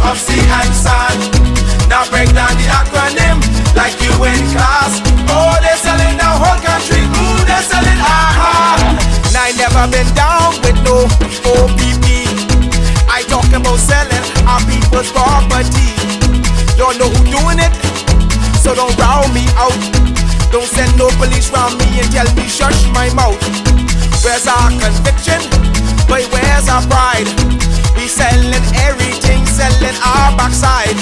of sea and sand. Now break down the acronym like you in class. Oh, they're selling the whole country. Ooh, they're selling Now I never been down with no OPP. I talk about selling our people's property. Don't know who doing it, so don't round me out. Don't send no police round me and tell me shush my mouth. Where's our conviction? But where's our pride? We selling everything, selling our backside.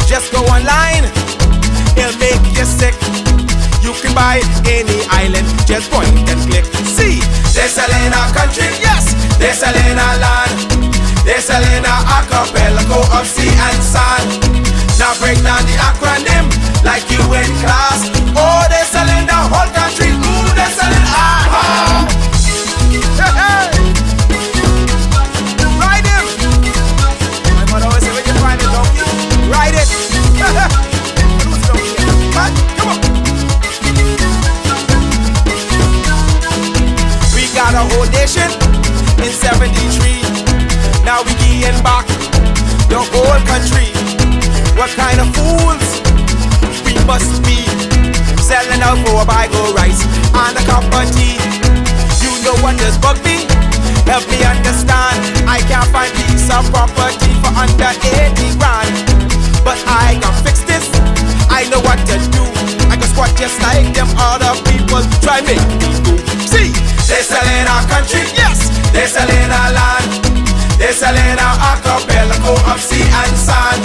Just go online, it'll make you sick. You can buy any island, just point and click. See, they're selling our country, yes, they're selling our land. They're selling our archipelago of sea and sand. Now break down the acronym like you in class. Oh, they're selling the whole country. Ooh, they're selling Hey, hey. Ride him. My mother always say, when you find a donkey, ride it. Who's donkey? Man, come on. We got a whole nation in 73. Now we getting back the whole country. What kind of fools we must be, selling out for a bag of rice and a cup of tea. You know what does bug me? Help me understand. I can't find piece of property for under 80 grand. But I can fix this, I know what to do. I can squat just like them other people try make me do. See, they're selling our country, yes, they're selling our land. They're selling our archipelago of sea and sand.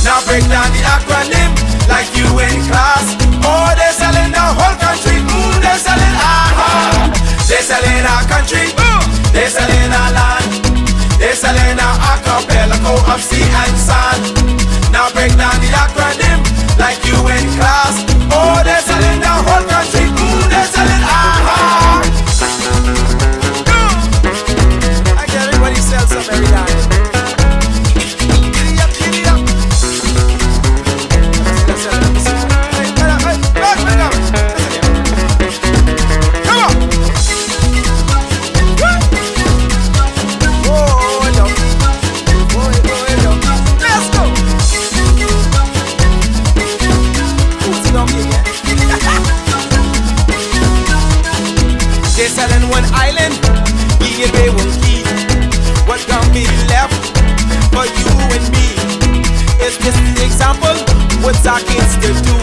Now break down the acronym like you in class. Oh, they're selling the whole country. Ooh, they're selling They're selling our country. They're selling our land. They're selling our archipelago of sea and sand. Now break down the acronym like you in class. Oh, they're selling the whole country. Ooh, they're selling I get everybody sells some every night. They're selling one island, yeah, they won't keep. What can be left for you and me? It's just an example, what's our kids to do?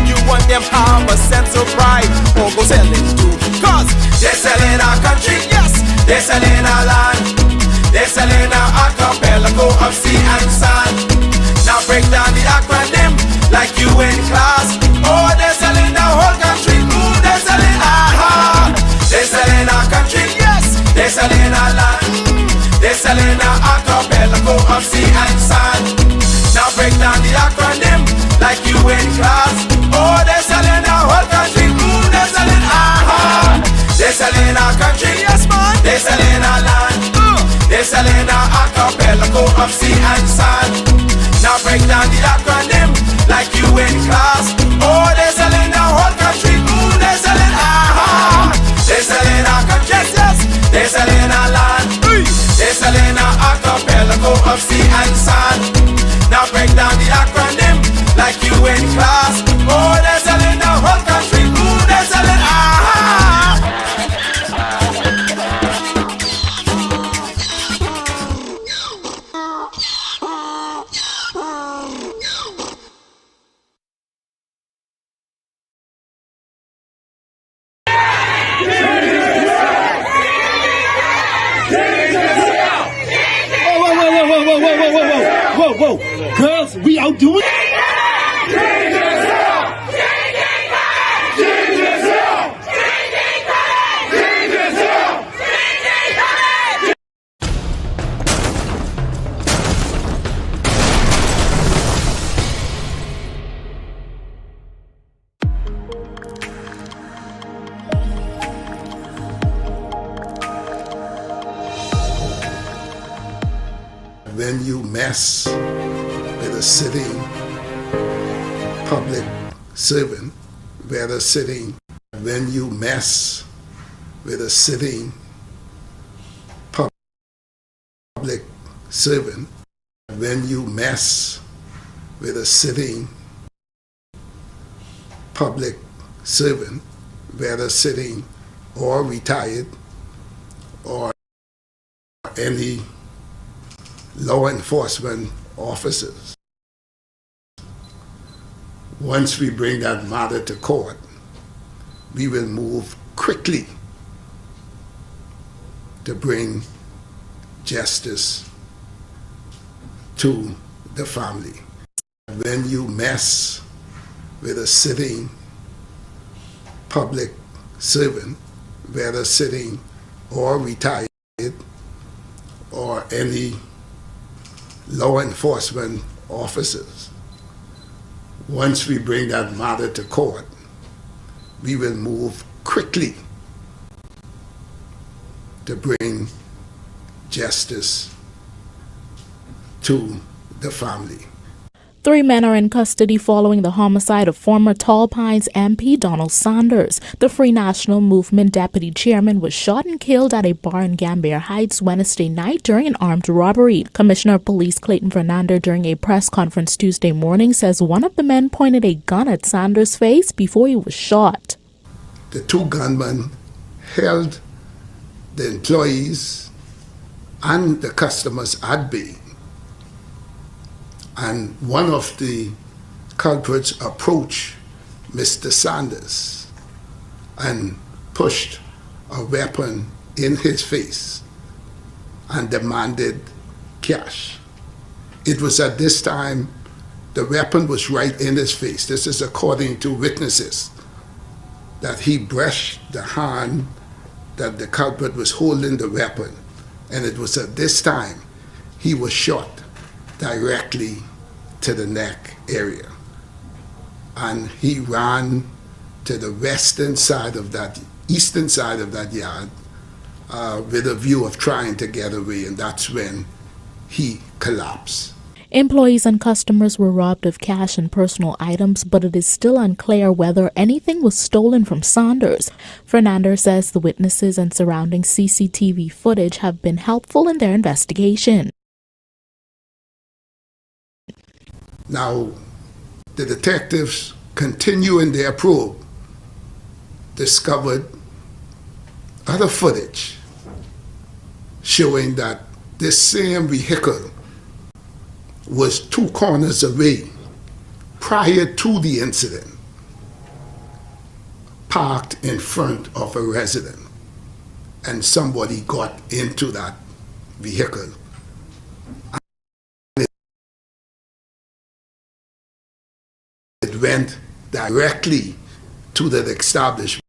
You want them have a sense of pride, or go selling too. Cause they're selling our country, yes, they're selling our land. They're selling our archipelago of sea and sand. Now break down the acronym like you in class. Oh, they're selling the whole country. Ooh, they're selling They're selling our country, yes, they're selling our land. They're selling our archipelago of sea and sand. Now break down the acronym like you in class. Oh, they're selling our whole country. Ooh, they're selling They're selling our country, yes man. They're selling our land. They're selling our archipelago of sea and sand. Now break down the acronym like you in class. Oh, they're selling the whole country. Ooh, they're selling They're selling our country, yes, they're selling our land. They're selling our archipelago of sea and sand. Now break down the acronym like you in class. Oh, they're selling the whole country. Ooh, they're selling Whoa, girls, we out doing When you mess with a sitting public servant, when you mess with a sitting public servant, When you mess with a sitting public servant, whether sitting or retired, or any law enforcement officers, once we bring that matter to court, we will move quickly to bring justice to the family. When you mess with a sitting public servant, whether sitting or retired, or any law enforcement officers, once we bring that matter to court, we will move quickly to bring justice to the family. 3 men are in custody following the homicide of former Tall Pines MP Don Saunders. The Free National Movement deputy chairman was shot and killed at a bar in Gambier Heights Wednesday night during an armed robbery. Commissioner of Police Clayton Fernando, during a press conference Tuesday morning, says one of the men pointed a gun at Saunders' face before he was shot. The 2 gunmen held the employees and the customers at bay, and one of the culprits approached Mr. Saunders and pushed a weapon in his face and demanded cash. It was at this time the weapon was right in his face. This is according to witnesses, that he brushed the hand that the culprit was holding the weapon, and it was at this time he was shot directly to the neck area, and he ran to the eastern side of that yard with a view of trying to get away, and that's when he collapsed. Employees and customers were robbed of cash and personal items, but it is still unclear whether anything was stolen from Saunders. Fernando says the witnesses and surrounding CCTV footage have been helpful in their investigation. Now, the detectives, continuing their probe, discovered other footage showing that this same vehicle was 2 corners away prior to the incident, parked in front of a resident, and somebody got into that vehicle. It went directly to the establishment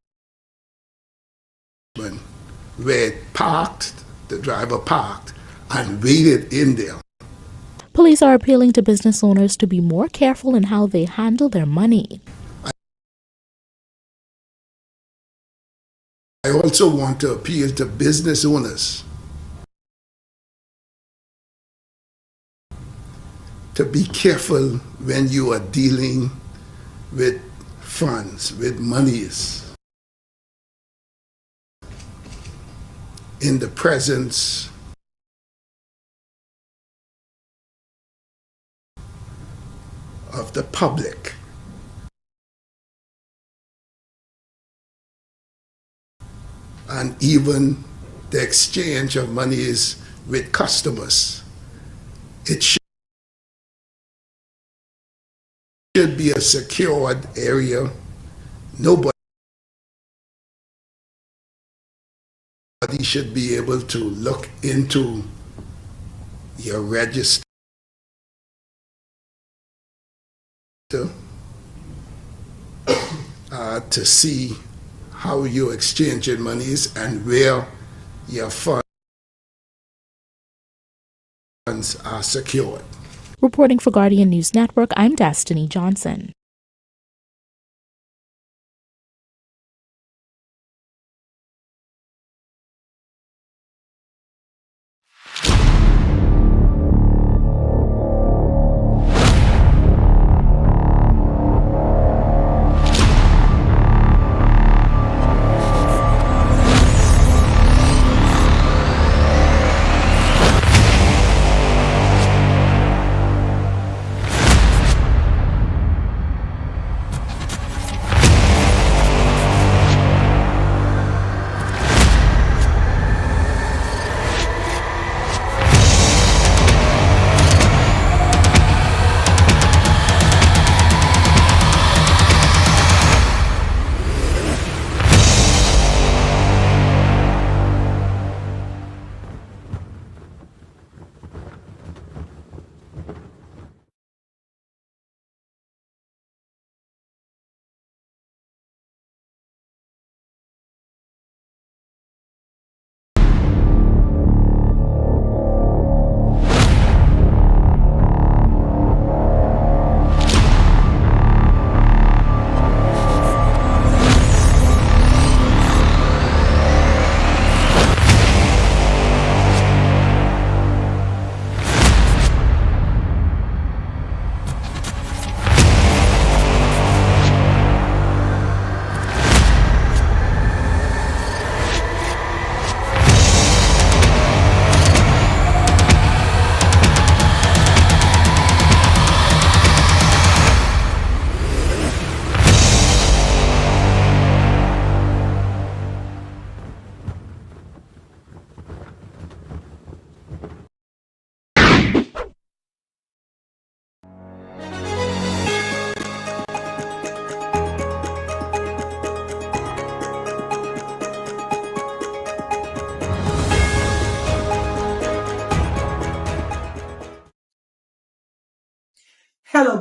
where it parked, the driver parked, and waited in there. Police are appealing to business owners to be more careful in how they handle their money. I also want to appeal to business owners to be careful when you are dealing with funds, with monies, in the presence of the public. And even the exchange of monies with customers. It should be a secured area. Nobody should be able to look into your register to see how you're exchanging monies and where your funds are secured. Reporting for Guardian News Network, I'm Destiny Johnson.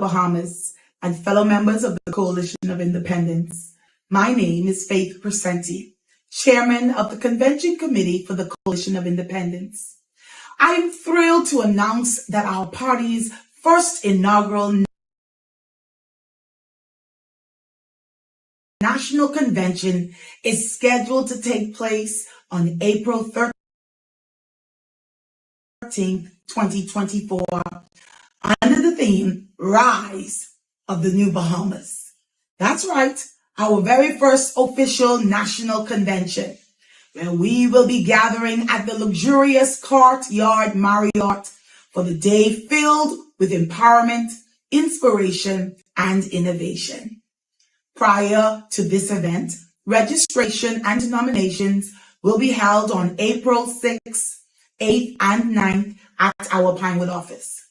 Bahamas and fellow members of the Coalition of Independence. My name is Faith Percenti, Chairman of the Convention Committee for the Coalition of Independence. I am thrilled to announce that our party's first inaugural National Convention is scheduled to take place on April 13th, 2024, under the theme, Rise of the New Bahamas. That's right, our very first official national convention, where we will be gathering at the luxurious Courtyard Marriott for the day filled with empowerment, inspiration, and innovation. Prior to this event, registration and nominations will be held on April 6th, 8th, and 9th at our Pinewood office.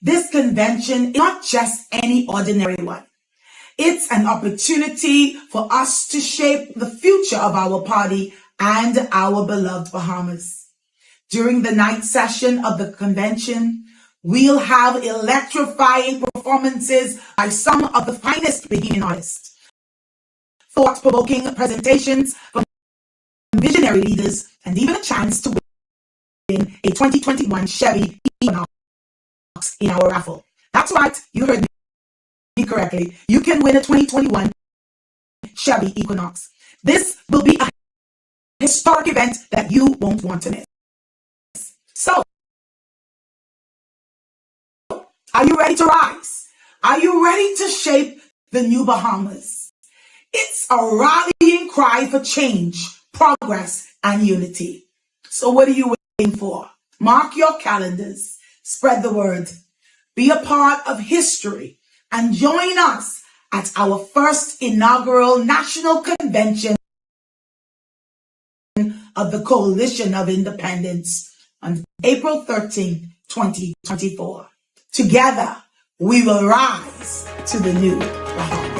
This convention is not just any ordinary one. It's an opportunity for us to shape the future of our party and our beloved Bahamas. During the night session of the convention, we'll have electrifying performances by some of the finest Bahamian artists, thought-provoking presentations from visionary leaders, and even a chance to win a 2021 Chevy Equinox in our raffle. That's right, you heard me correctly. You can win a 2021 Chevy Equinox. This will be a historic event that you won't want to miss. So, are you ready to rise? Are you ready to shape the new Bahamas? It's a rallying cry for change, progress, and unity. So what are you waiting for? Mark your calendars, spread the word, be a part of history, and join us at our first inaugural National Convention of the Coalition of Independence on April 13, 2024. Together, we will rise to the new Bahamas.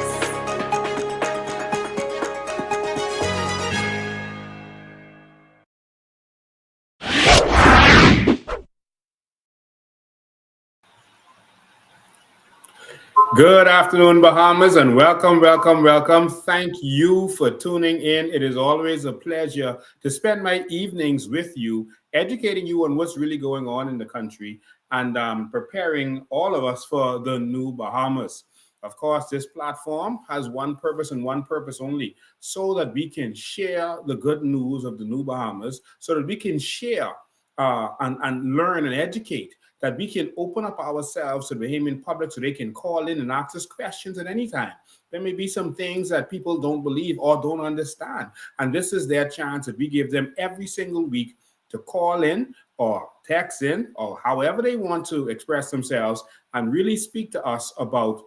Good afternoon, Bahamas, and welcome, welcome, welcome. Thank you for tuning in. It is always a pleasure to spend my evenings with you, educating you on what's really going on in the country and preparing all of us for the new Bahamas. Of course, this platform has one purpose and one purpose only, so that we can share the good news of the new Bahamas, so that we can share and learn and educate, that we can open up ourselves to the Bahamian public so they can call in and ask us questions at any time. There may be some things that people don't believe or don't understand, and this is their chance that we give them every single week to call in or text in or however they want to express themselves and really speak to us about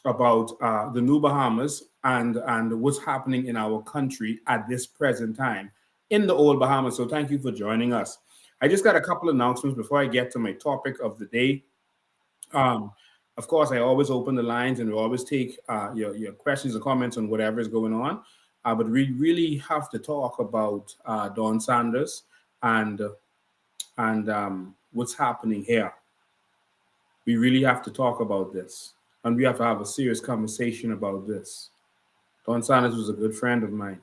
the new Bahamas and what's happening in our country at this present time in the old Bahamas. So thank you for joining us. I just got a couple of announcements before I get to my topic of the day. Of course, I always open the lines and we always take your questions and comments on whatever is going on. But we really have to talk about Don Saunders and what's happening here. We really have to talk about this. And we have to have a serious conversation about this. Don Saunders was a good friend of mine,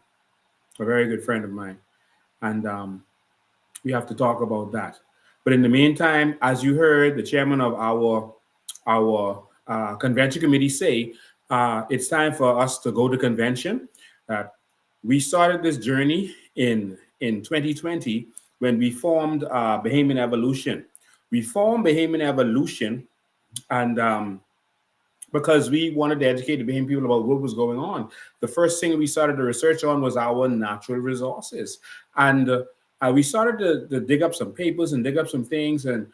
a very good friend of mine. And we have to talk about that. But in the meantime, as you heard the chairman of our convention committee say, it's time for us to go to convention. We started this journey in 2020 when we formed Bahamian Evolution. We formed Bahamian Evolution and because we wanted to educate the Bahamian people about what was going on. The first thing we started to research on was our natural resources. And we started to dig up some papers and dig up some things, and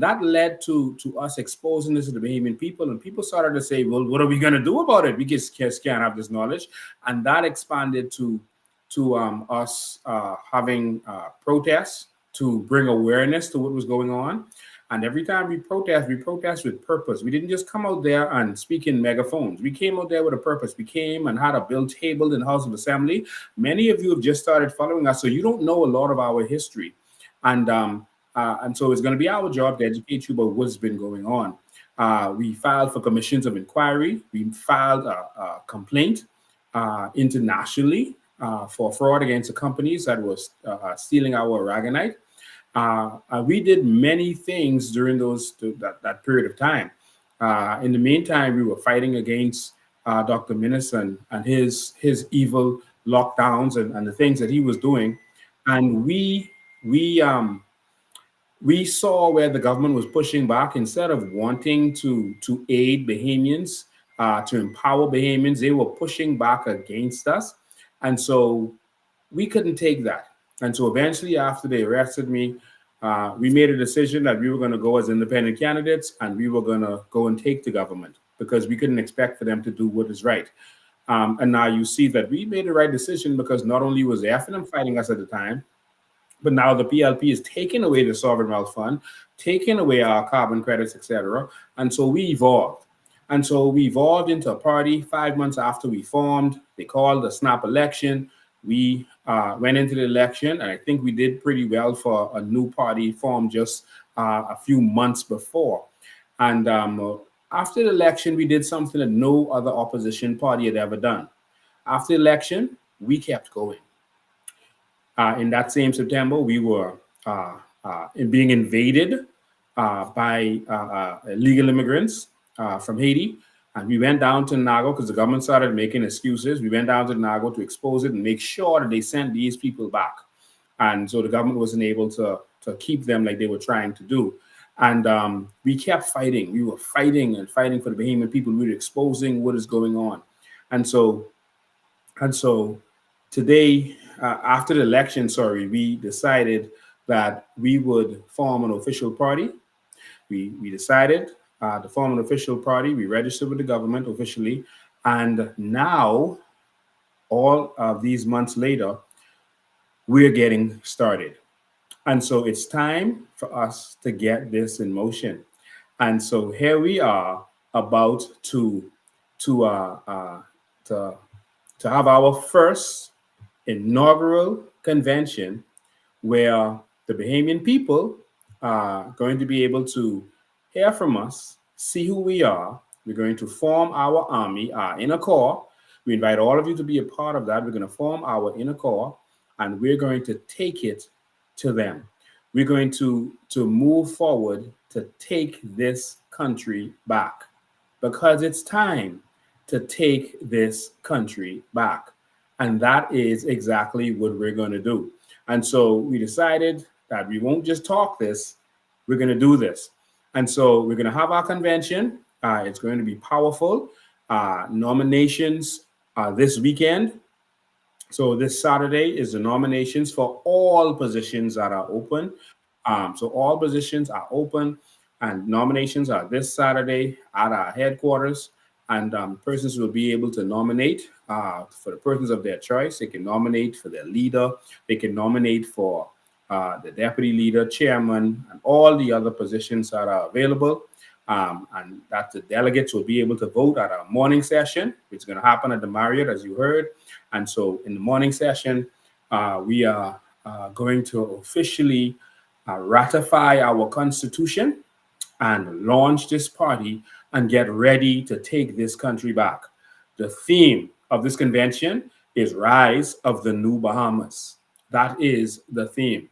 that led to us exposing this to the Bahamian people. And people started to say, well, what are we going to do about it? We just can't have this knowledge. And that expanded to us having protests to bring awareness to what was going on. And every time we protest with purpose. We didn't just come out there and speak in megaphones. We came out there with a purpose. We came and had a bill tabled in the House of Assembly. Many of you have just started following us, so you don't know a lot of our history. And so it's going to be our job to educate you about what's been going on. We filed for commissions of inquiry. We filed a complaint internationally for fraud against the companies that was stealing our aragonite. We did many things during that period of time. In the meantime, we were fighting against Dr. Minnis and his evil lockdowns and the things that he was doing, and we saw where the government was pushing back. Instead of wanting to aid Bahamians, to empower Bahamians, they were pushing back against us, and so we couldn't take that. And so eventually, after they arrested me, we made a decision that we were going to go as independent candidates, and we were going to go and take the government because we couldn't expect for them to do what is right. And now you see that we made the right decision, because not only was the FNM fighting us at the time, but now the PLP is taking away the Sovereign Wealth Fund, taking away our carbon credits, etc. And so we evolved. And so we evolved into a party 5 months after we formed. They called the snap election. We went into the election, and I think we did pretty well for a new party formed just a few months before. And after the election, we did something that no other opposition party had ever done. After the election, we kept going. In that same September, we were being invaded by illegal immigrants from Haiti. And we went down to Nago because the government started making excuses. We went down to Nago to expose it and make sure that they sent these people back. And so the government wasn't able to keep them like they were trying to do. And we kept fighting. We were fighting and fighting for the Bahamian people. We were exposing what is going on. And so today, after the election, we decided that we would form an official party. We decided to form an official party. We registered with the government officially. And now, all of these months later, we're getting started. And so it's time for us to get this in motion. And so here we are, about to have our first inaugural convention, where the Bahamian people are going to be able to hear from us, see who we are. We're going to form our army, our inner core. We invite all of you to be a part of that. We're going to form our inner core, and we're going to take it to them. We're going to move forward to take this country back, because it's time to take this country back. And that is exactly what we're going to do. And so we decided that we won't just talk this, we're going to do this. And so we're going to have our convention. It's going to be powerful. Nominations this weekend. So this Saturday is the nominations for all positions that are open. So all positions are open, and nominations are this Saturday at our headquarters. And persons will be able to nominate for the persons of their choice. They can nominate for their leader. They can nominate for the deputy leader, chairman, and all the other positions that are available. And that the delegates will be able to vote at our morning session, which is going to happen at the Marriott, as you heard. And so in the morning session, we are going to officially ratify our Constitution and launch this party and get ready to take this country back. The theme of this convention is Rise of the New Bahamas. That is the theme,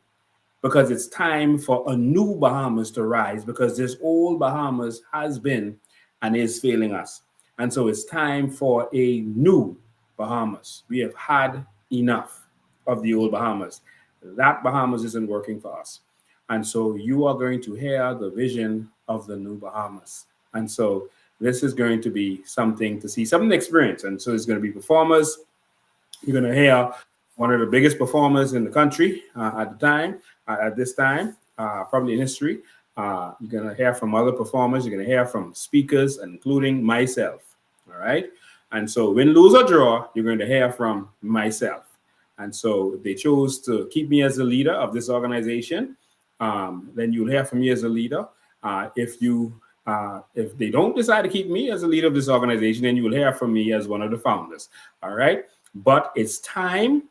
because it's time for a new Bahamas to rise, because this old Bahamas has been and is failing us. And so it's time for a new Bahamas. We have had enough of the old Bahamas. That Bahamas isn't working for us. And so you are going to hear the vision of the new Bahamas. And so this is going to be something to see, something to experience. And so it's going to be performers. You're going to hear one of the biggest performers in the country at this time, probably in history. You're going to hear from other performers. You're going to hear from speakers, including myself. All right. And so win, lose, or draw, you're going to hear from myself. And so if they chose to keep me as the leader of this organization, then you'll hear from me as a leader. If they don't decide to keep me as a leader of this organization, then you will hear from me as one of the founders. All right. But it's time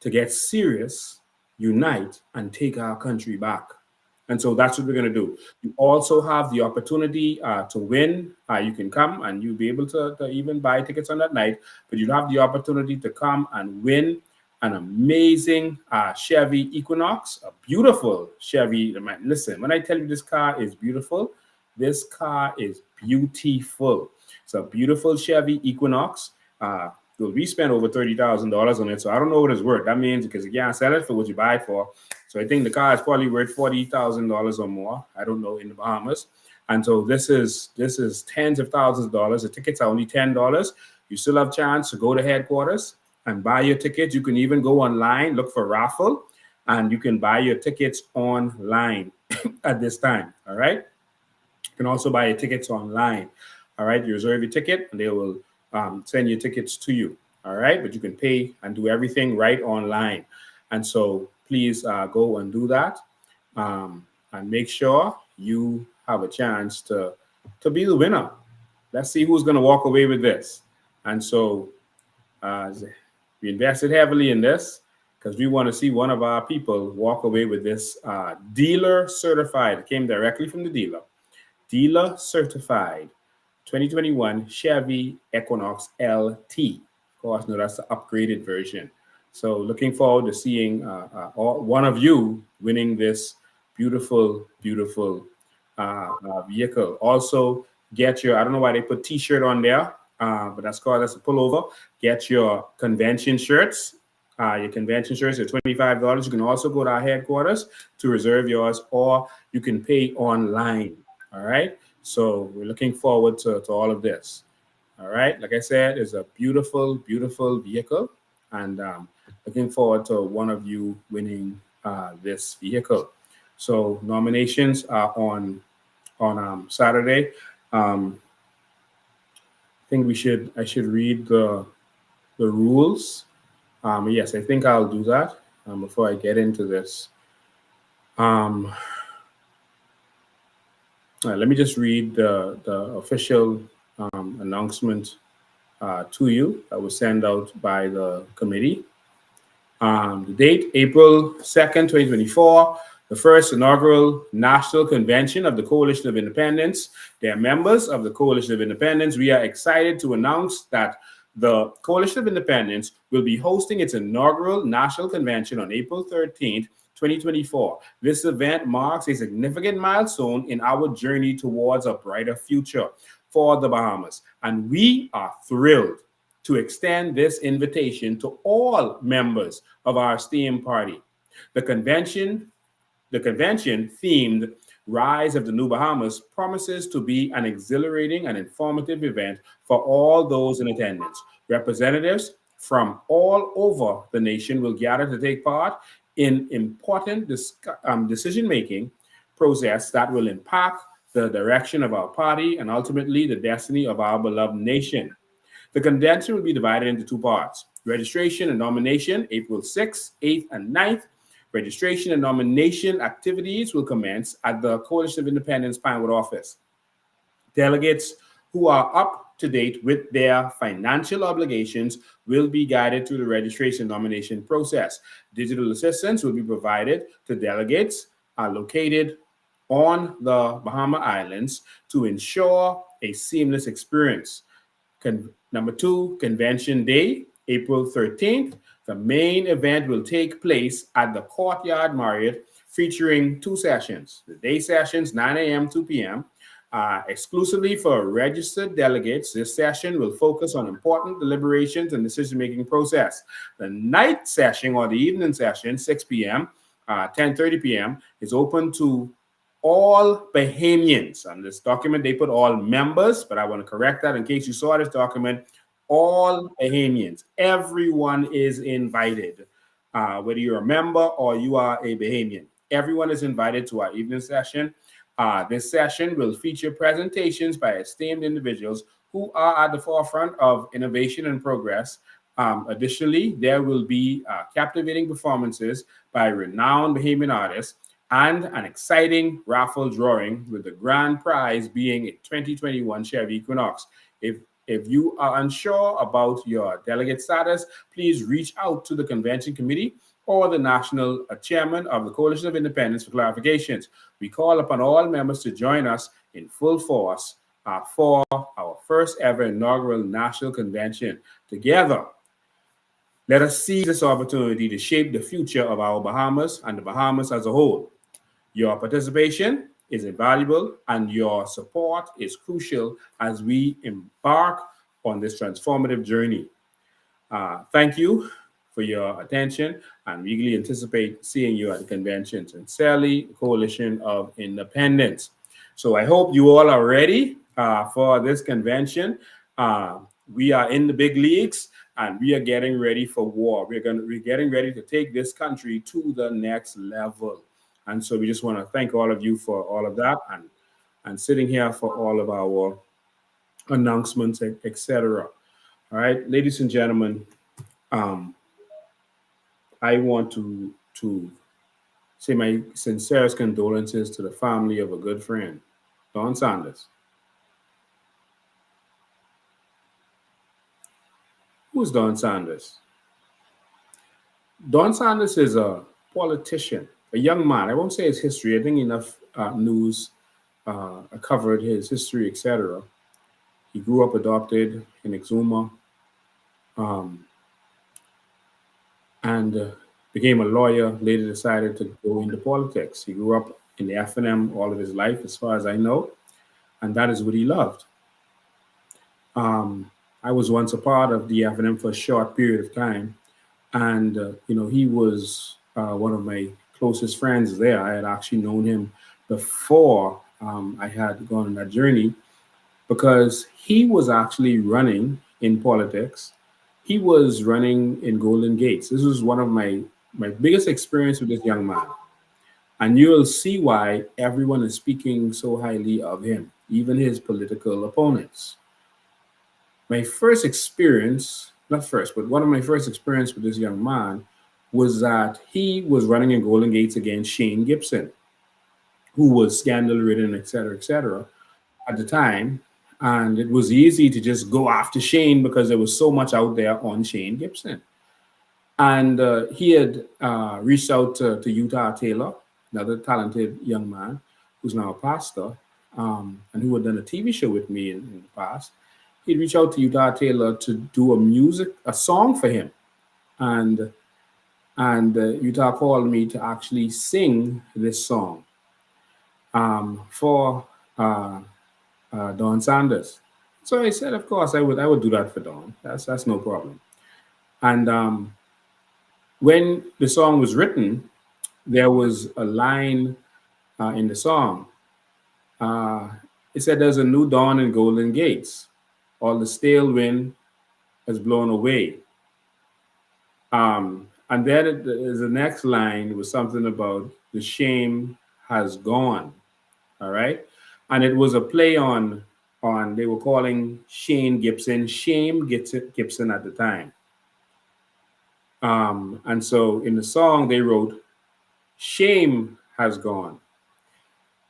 to get serious, unite, and take our country back. And so that's what we're going to do. You also have the opportunity to win. You can come and you'll be able to even buy tickets on that night, but you have the opportunity to come and win an amazing Chevy Equinox, a beautiful Chevy. Listen, when I tell you this car is beautiful, this car is beautiful. It's a beautiful Chevy Equinox. We spent over $30,000 on it, so I don't know what it's worth. That means because you can't sell it for what you buy it for. So I think the car is probably worth $40,000 or more. I don't know, in the Bahamas. And so this is tens of thousands of dollars. The tickets are only $10. You still have a chance to go to headquarters and buy your tickets. You can even go online, look for raffle, and you can buy your tickets online at this time. All right. You can also buy your tickets online. All right. You reserve your ticket and they will send your tickets to you. All right. But you can pay and do everything right online. And so please go and do that, and make sure you have a chance to be the winner. Let's see who's going to walk away with this. And so we invested heavily in this because we want to see one of our people walk away with this dealer certified. It came directly from the dealer. Dealer certified 2021 Chevy Equinox LT. Of course, no, that's the upgraded version. So looking forward to seeing one of you winning this beautiful, beautiful vehicle. Also, get your, I don't know why they put T-shirt on there, but that's a pullover. Get your convention shirts. Your convention shirts are $25. You can also go to our headquarters to reserve yours, or you can pay online. All right. So we're looking forward to all of this. All right. Like I said, it's a beautiful, beautiful vehicle. And looking forward to one of you winning this vehicle. So nominations are on Saturday. I think I should read the rules. Yes, I think I'll do that before I get into this. Let me just read the official announcement to you that was sent out by the committee. The date, April 2nd, 2024, the first inaugural National Convention of the Coalition of Independents. They are members of the Coalition of Independents. We are excited to announce that the Coalition of Independents will be hosting its inaugural National Convention on April 13th, 2024. This event marks a significant milestone in our journey towards a brighter future for the Bahamas. And we are thrilled to extend this invitation to all members of our STEAM party. The convention themed Rise of the New Bahamas promises to be an exhilarating and informative event for all those in attendance. Representatives from all over the nation will gather to take part in important decision-making process that will impact the direction of our party and ultimately the destiny of our beloved nation. The convention will be divided into two parts: registration and nomination, April 6th, 8th, and 9th. Registration and nomination activities will commence at the Coalition of Independents Pinewood office. Delegates who are up to date with their financial obligations will be guided through the registration and nomination process. Digital assistance will be provided to delegates located on the Bahama Islands to ensure a seamless experience. Number two, Convention Day, April 13th. The main event will take place at the Courtyard Marriott, featuring two sessions. The day sessions, 9 a.m. to 2 p.m. Exclusively for registered delegates, this session will focus on important deliberations and decision-making process. The night session or the evening session, 6 p.m., 10:30 p.m., is open to all Bahamians. On this document, they put all members, but I want to correct that in case you saw this document. All Bahamians, everyone is invited, whether you're a member or you are a Bahamian. Everyone is invited to our evening session. This session will feature presentations by esteemed individuals who are at the forefront of innovation and progress. Additionally, there will be captivating performances by renowned Bahamian artists and an exciting raffle drawing, with the grand prize being a 2021 Chevy Equinox. If If you are unsure about your delegate status, please reach out to the convention committee or the national chairman of the Coalition of Independence for clarifications. We call upon all members to join us in full force for our first ever inaugural national convention. Together, let us seize this opportunity to shape the future of our Bahamas and the Bahamas as a whole. Your participation is invaluable and your support is crucial as we embark on this transformative journey. Thank you for your attention and we eagerly anticipate seeing you at the convention. Sincerely, Coalition of Independence. So I hope you all are ready for this convention. We are in the big leagues and we are getting ready for war. We're getting ready to take this country to the next level. And so we just want to thank all of you for all of that and sitting here for all of our announcements, etc. All right, ladies and gentlemen, I want to say my sincerest condolences to the family of a good friend, Don Saunders. Who's Don Saunders? Don Saunders is a politician, a young man. I won't say his history. I think enough news covered his history, etc. He grew up adopted in Exuma and became a lawyer, later decided to go into politics. He grew up in the F&M all of his life, as far as I know, and that is what he loved. I was once a part of the F&M for a short period of time, and he was one of my closest friends there. I had actually known him before I had gone on that journey because he was actually running in politics. He was running in Golden Gates. This was one of my biggest experience with this young man. And you'll see why everyone is speaking so highly of him, even his political opponents. My first experience, not first, but one of my first experience with this young man was that he was running in Golden Gates against Shane Gibson, who was scandal-ridden, et cetera, at the time. And it was easy to just go after Shane because there was so much out there on Shane Gibson. And he had reached out to Utah Taylor, another talented young man who's now a pastor and who had done a TV show with me in the past. He'd reach out to Utah Taylor to do a song for him. And Utah called me to actually sing this song for Don Saunders. So I said, of course, I would do that for Don. That's no problem. And when the song was written, there was a line in the song. It said, "There's a new dawn in Golden Gates. All the stale wind has blown away." And then the next line was something about the shame has gone. All right. And it was a play on they were calling Shane Gibson at the time. And so in the song they wrote, "Shame has gone."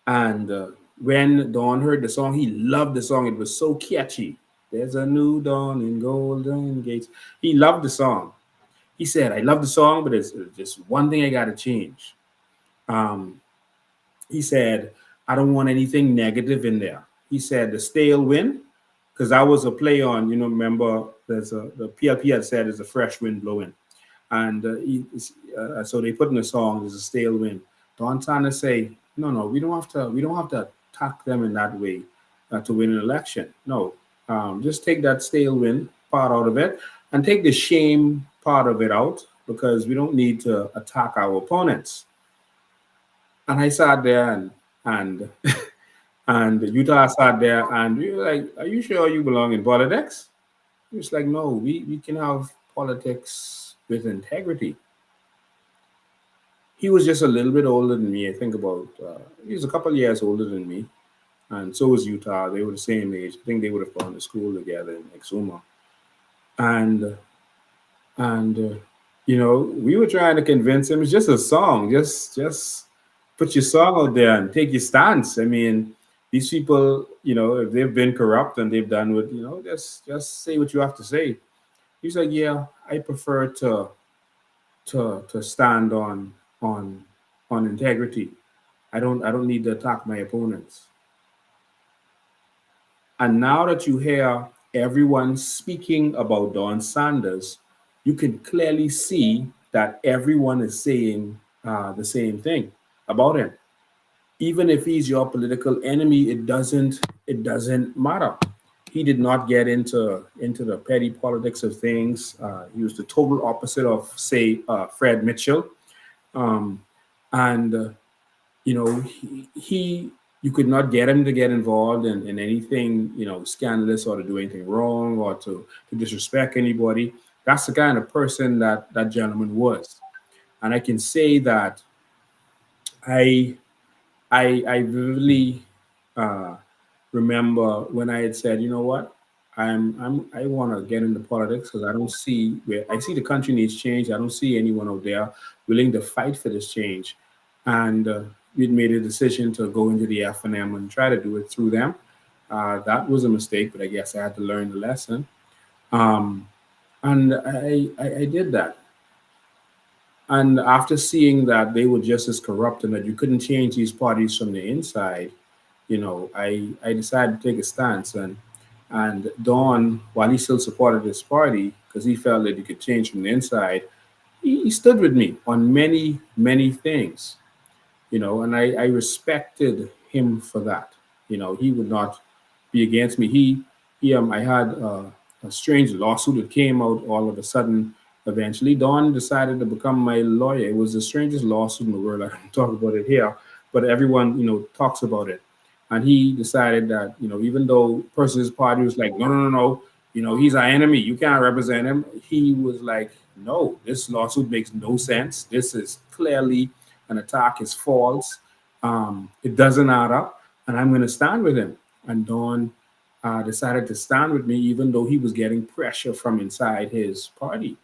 And when Don heard the song, he loved the song. It was so catchy. "There's a new dawn in Golden Gates." He loved the song. He said, "I love the song, but there's just one thing I got to change." He said, "I don't want anything negative in there." He said, "The stale wind," because that was a play on, remember, the PLP had said there's a fresh wind blowing. And so they put in the song, "There's a stale wind." Don Saunders say, no, we don't have to attack them in that way to win an election. No, just take that stale wind part out of it and take the shame part of it out, because we don't need to attack our opponents. And I sat there and Utah sat there and we were like, "Are you sure you belong in politics?" He was like, "No, we can have politics with integrity." He was just a little bit older than me. I think he was a couple of years older than me. And so was Utah. They were the same age. I think they would have gone to school together in Exuma. And we were trying to convince him it's just a song. Just put your song out there and take your stance. I mean, These people, if they've been corrupt and they've done what, just say what you have to say. He's like, yeah, I prefer to stand on on integrity. I don't need to attack my opponents. And now that you hear everyone speaking about Don Saunders, you can clearly see that everyone is saying the same thing about him. Even if he's your political enemy, it doesn't matter. He did not get into the petty politics of things. He was the total opposite of, say, Fred Mitchell, um, and he you could not get him to get involved in anything scandalous, or to do anything wrong, or to disrespect anybody. That's the kind of person that gentleman was. And I can say that I I vividly uh, remember when I had said, you know what, I want to get into politics because I see the country needs change. I don't see anyone out there willing to fight for this change, and we'd made a decision to go into the FNM and try to do it through them. That was a mistake, but I guess I had to learn the lesson. Um, and I did that. And after seeing that they were just as corrupt and that you couldn't change these parties from the inside, I decided to take a stance. And Don, while he still supported his party because he felt that he could change from the inside, he stood with me on many, many things, and I respected him for that. He would not be against me. I had a strange lawsuit that came out all of a sudden. Eventually, Don decided to become my lawyer. It was the strangest lawsuit in the world. I don't talk about it here, but everyone, talks about it. And he decided that, even though person's party was like, no, no, no, no, he's our enemy. You can't represent him. He was like, no, this lawsuit makes no sense. This is clearly an attack. It's false. It doesn't add up. And I'm going to stand with him. And Don decided to stand with me, even though he was getting pressure from inside his party.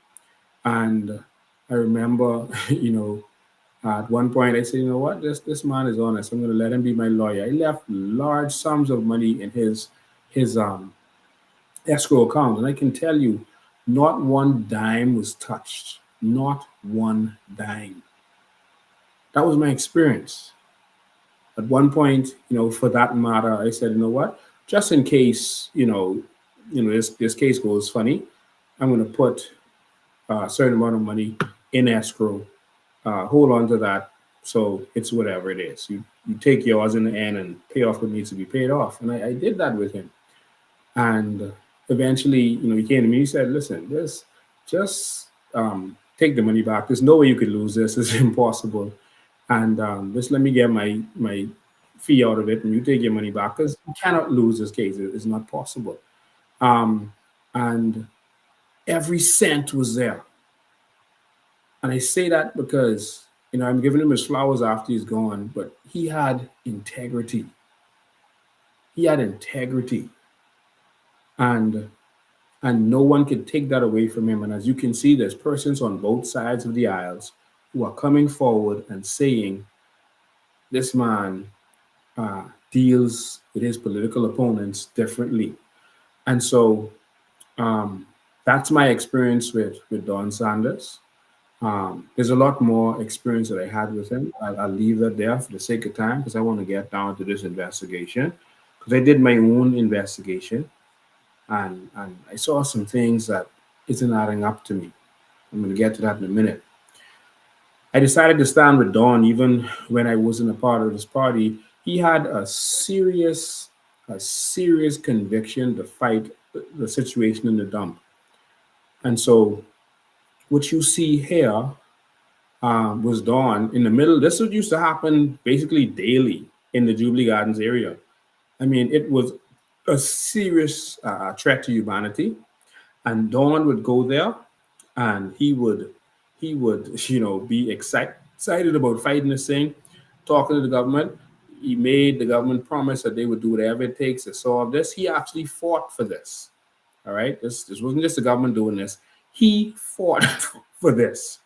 And I remember, at one point I said, you know what, this man is honest. I'm going to let him be my lawyer. I left large sums of money in his escrow account, and I can tell you, not one dime was touched. Not one dime. That was my experience. At one point, for that matter, I said, you know what, just in case, this case goes funny, I'm going to put a certain amount of money in escrow, hold on to that. So it's whatever it is. You take yours in the end and pay off what needs to be paid off. And I did that with him. And eventually, he came to me, he said, listen, just take the money back. There's no way you could lose this. It's impossible. And just let me get my fee out of it, and you take your money back, because you cannot lose this case. It's not possible. And every cent was there. And I say that because, I'm giving him his flowers after he's gone, but he had integrity. He had integrity. And no one can take that away from him. And as you can see, there's persons on both sides of the aisles who are coming forward and saying, this man deals with his political opponents differently. And so that's my experience with Don Saunders. There's a lot more experience that I had with him. I'll leave that there for the sake of time, because I want to get down to this investigation, because I did my own investigation, and I saw some things that isn't adding up to me. I'm going to get to that in a minute. I decided to stand with Don even when I wasn't a part of his party. He had a serious conviction to fight the situation in the dump. And so what you see here was Don in the middle. This used to happen basically daily in the Jubilee Gardens area. I mean, it was a serious threat to humanity. And Don would go there, and he would be excited about fighting this thing, talking to the government. He made the government promise that they would do whatever it takes to solve this. He actually fought for this. All right, this wasn't just the government doing this. He fought for this.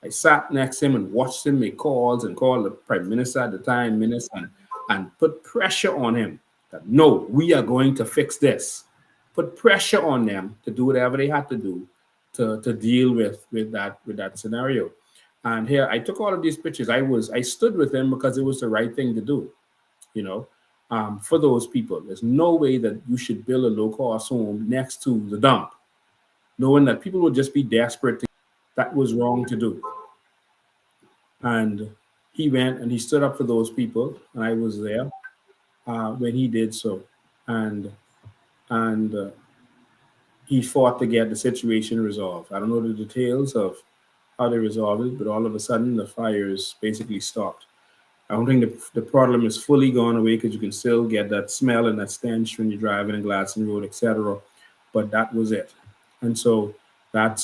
I sat next to him and watched him make calls, and called the prime minister at the time, minister, and and put pressure on him that no, we are going to fix this. Put pressure on them to do whatever they had to do to deal with that scenario. And here I took all of these pictures. I stood with him because it was the right thing to do, you know, for those people. There's no way that you should build a low-cost home next to the dump, knowing that people would just be desperate. That was wrong to do. And he went and he stood up for those people, and I was there when he did so, and and he fought to get the situation resolved. I don't know the details of how they resolved it, but all of a sudden the fires basically stopped. I don't think the problem is fully gone away because you can still get that smell and that stench when you're driving in Gladstone Road, etc. But that was it, and so that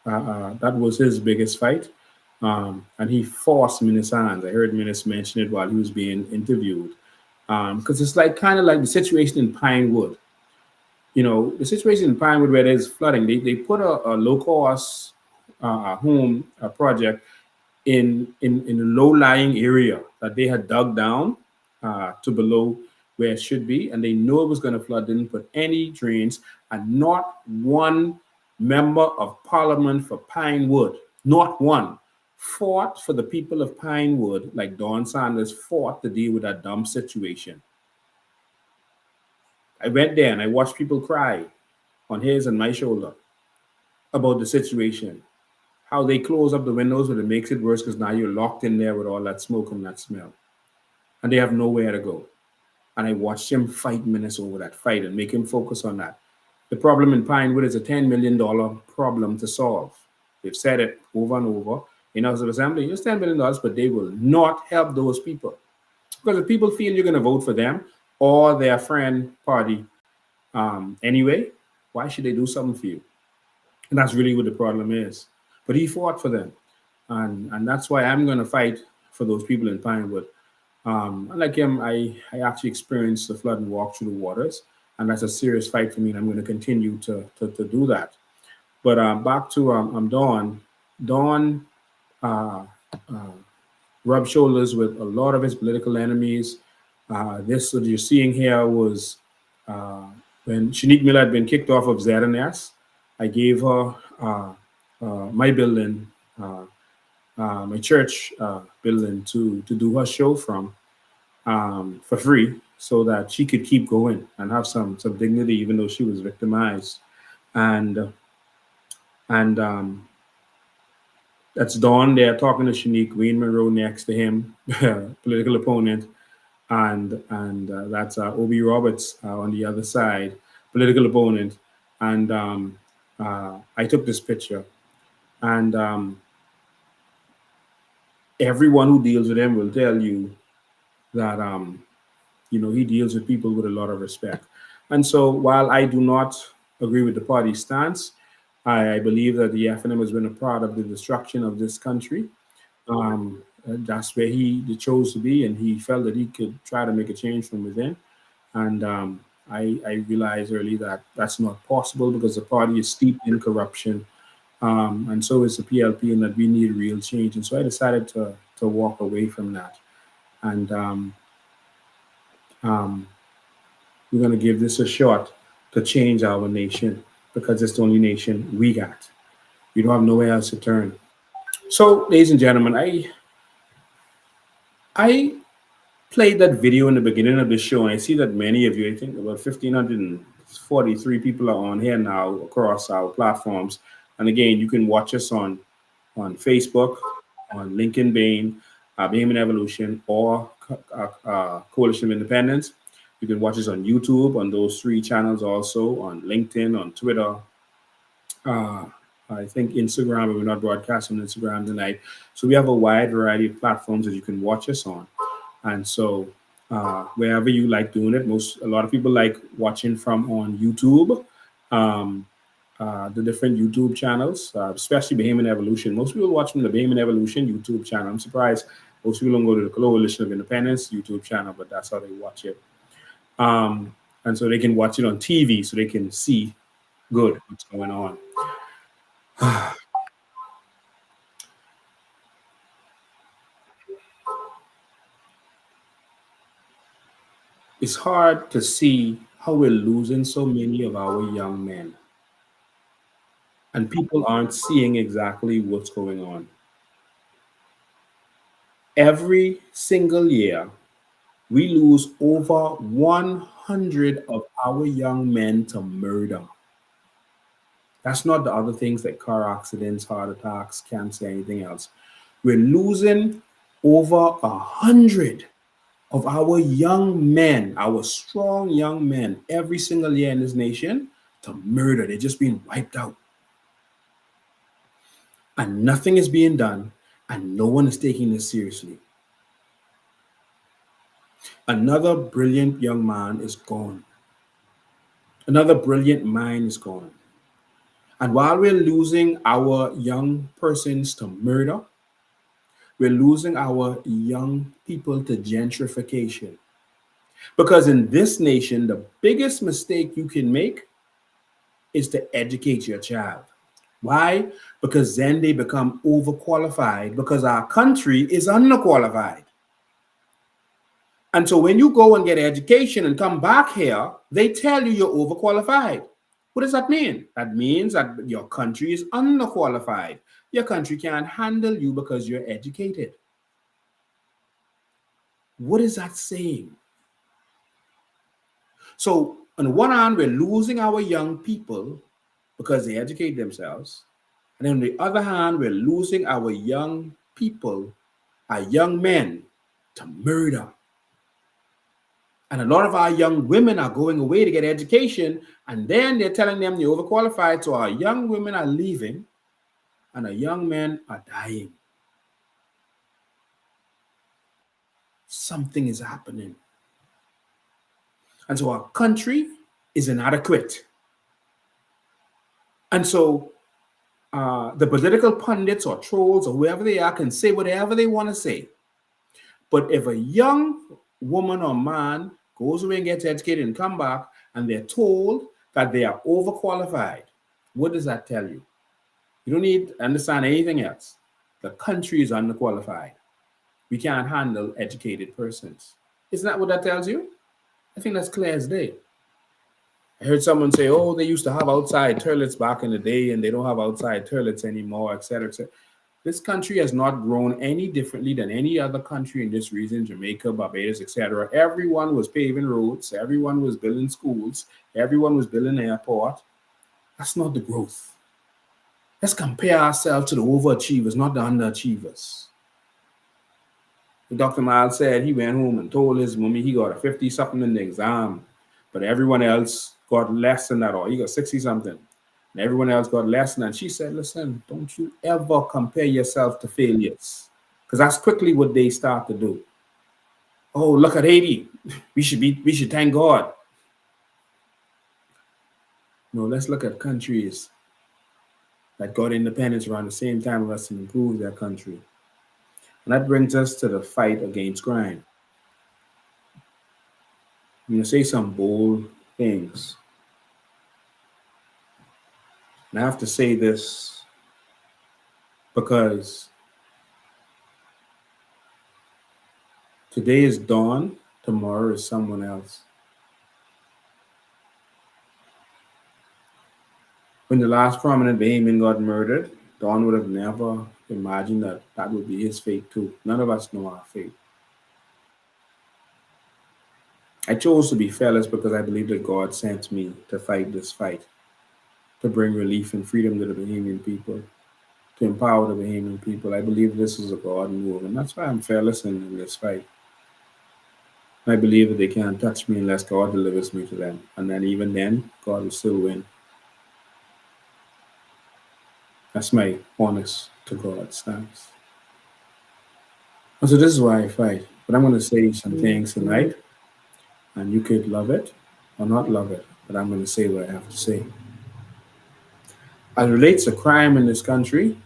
was his biggest fight, and he forced Minnis hands. I heard Minnis mention it while he was being interviewed, because it's like kind of like the situation in Pinewood. You know, the situation in Pinewood where there's flooding, they put a low cost home project in a low lying area that they had dug down to below where it should be, and they knew it was going to flood. Didn't put any drains, and not one member of parliament for Pinewood, not one, fought for the people of Pinewood like Don Saunders fought to deal with that dumb situation. I went there and I watched people cry on his and my shoulder about the situation, how they close up the windows, but it makes it worse because now you're locked in there with all that smoke and that smell, and they have nowhere to go. And I watched him fight Minnis over that fight and make him focus on that. The problem in Pinewood is a $10 million problem to solve. They've said it over and over in House of Assembly. It's $10 million, but they will not help those people. Because if people feel you're going to vote for them or their friend party anyway, why should they do something for you? And that's really what the problem is. But he fought for them. And that's why I'm going to fight for those people in Pinewood. Unlike him, I actually experienced the flood and walked through the waters. And that's a serious fight for me. And I'm going to continue to do that. But back to Don. Don rubbed shoulders with a lot of his political enemies. This that you're seeing here was when Shanique Miller had been kicked off of ZNS. I gave her my building, my church building to do her show from for free so that she could keep going and have some dignity, even though she was victimized. And that's Don there talking to Shanique, Wayne Monroe next to him, political opponent, and that's Obi Roberts on the other side, political opponent. And I took this picture, and everyone who deals with him will tell you that he deals with people with a lot of respect. And so while I do not agree with the party's stance, I believe that the FNM has been a part of the destruction of this country. That's where he chose to be, and he felt that he could try to make a change from within. And I realized early that that's not possible because the party is steeped in corruption, and so is the PLP, and that we need real change. And so I decided to walk away from that. And we're going to give this a shot to change our nation because it's the only nation we got. We don't have nowhere else to turn. So, ladies and gentlemen, I played that video in the beginning of the show, and I see that many of you, I think about 1,543 people are on here now across our platforms. And again, you can watch us on Facebook, on Lincoln Bain, Bahamian Evolution, or Coalition of Independence. You can watch us on YouTube, on those 3 channels, also on LinkedIn, on Twitter. I think Instagram, but we're not broadcasting on Instagram tonight. So we have a wide variety of platforms that you can watch us on. And so wherever you like doing it, a lot of people like watching from on YouTube, the different YouTube channels, especially Bahamian Evolution. Most people watch from the Bahamian Evolution YouTube channel. I'm surprised most people don't go to the Coalition of Independence YouTube channel, but that's how they watch it. And so they can watch it on TV so they can see good what's going on. It's hard to see how we're losing so many of our young men, and people aren't seeing exactly what's going on. Every single year, we lose over 100 of our young men to murder. That's not the other things like car accidents, heart attacks, cancer, anything else. We're losing over 100 of our young men, our strong young men, every single year in this nation to murder. They're just being wiped out. And nothing is being done, and no one is taking this seriously. Another brilliant young man is gone. Another brilliant mind is gone. And while we're losing our young persons to murder, we're losing our young people to gentrification. Because in this nation, the biggest mistake you can make is to educate your child. Why? Because then they become overqualified because our country is underqualified. And so when you go and get education and come back here, they tell you you're overqualified. What does that mean? That means that your country is underqualified. Your country can't handle you because you're educated. What is that saying? So on the one hand, we're losing our young people because they educate themselves. And on the other hand, we're losing our young people, our young men, to murder. And a lot of our young women are going away to get education, and then they're telling them they're overqualified. So our young women are leaving, and our young men are dying. Something is happening. And so our country is inadequate. And so the political pundits or trolls or whoever they are can say whatever they want to say. But if a young woman or man goes away and gets educated and come back and they're told that they are overqualified, what does that tell you? You don't need to understand anything else. The country is underqualified. We can't handle educated persons. Isn't that what that tells you? I think that's clear as day. I heard someone say, oh, they used to have outside toilets back in the day and they don't have outside toilets anymore, et cetera, et cetera. This country has not grown any differently than any other country in this region, Jamaica, Barbados, et cetera. Everyone was paving roads. Everyone was building schools. Everyone was building an airport. That's not the growth. Let's compare ourselves to the overachievers, not the underachievers. Dr. Miles said he went home and told his mommy he got a 50-something in the exam, but everyone else got less than that, or he got 60-something. And everyone else got less than that. She said, listen, don't you ever compare yourself to failures, because that's quickly what they start to do. Oh, look at Haiti. We should thank God. No, let's look at countries that got independence around the same time as us and improved their country. And that brings us to the fight against crime. I'm going to say some bold things. And I have to say this because today is Dawn, tomorrow is someone else. When the last prominent Bahamian got murdered, Don would have never imagined that that would be his fate too. None of us know our fate. I chose to be fearless because I believe that God sent me to fight this fight, to bring relief and freedom to the Bahamian people, to empower the Bahamian people. I believe this is a God move, and that's why I'm fearless in this fight. I believe that they can't touch me unless God delivers me to them. And then even then, God will still win. That's my honest to God stance. And so this is why I fight. But I'm going to say some things tonight, and you could love it or not love it, but I'm going to say what I have to say. As it relates to crime in this country,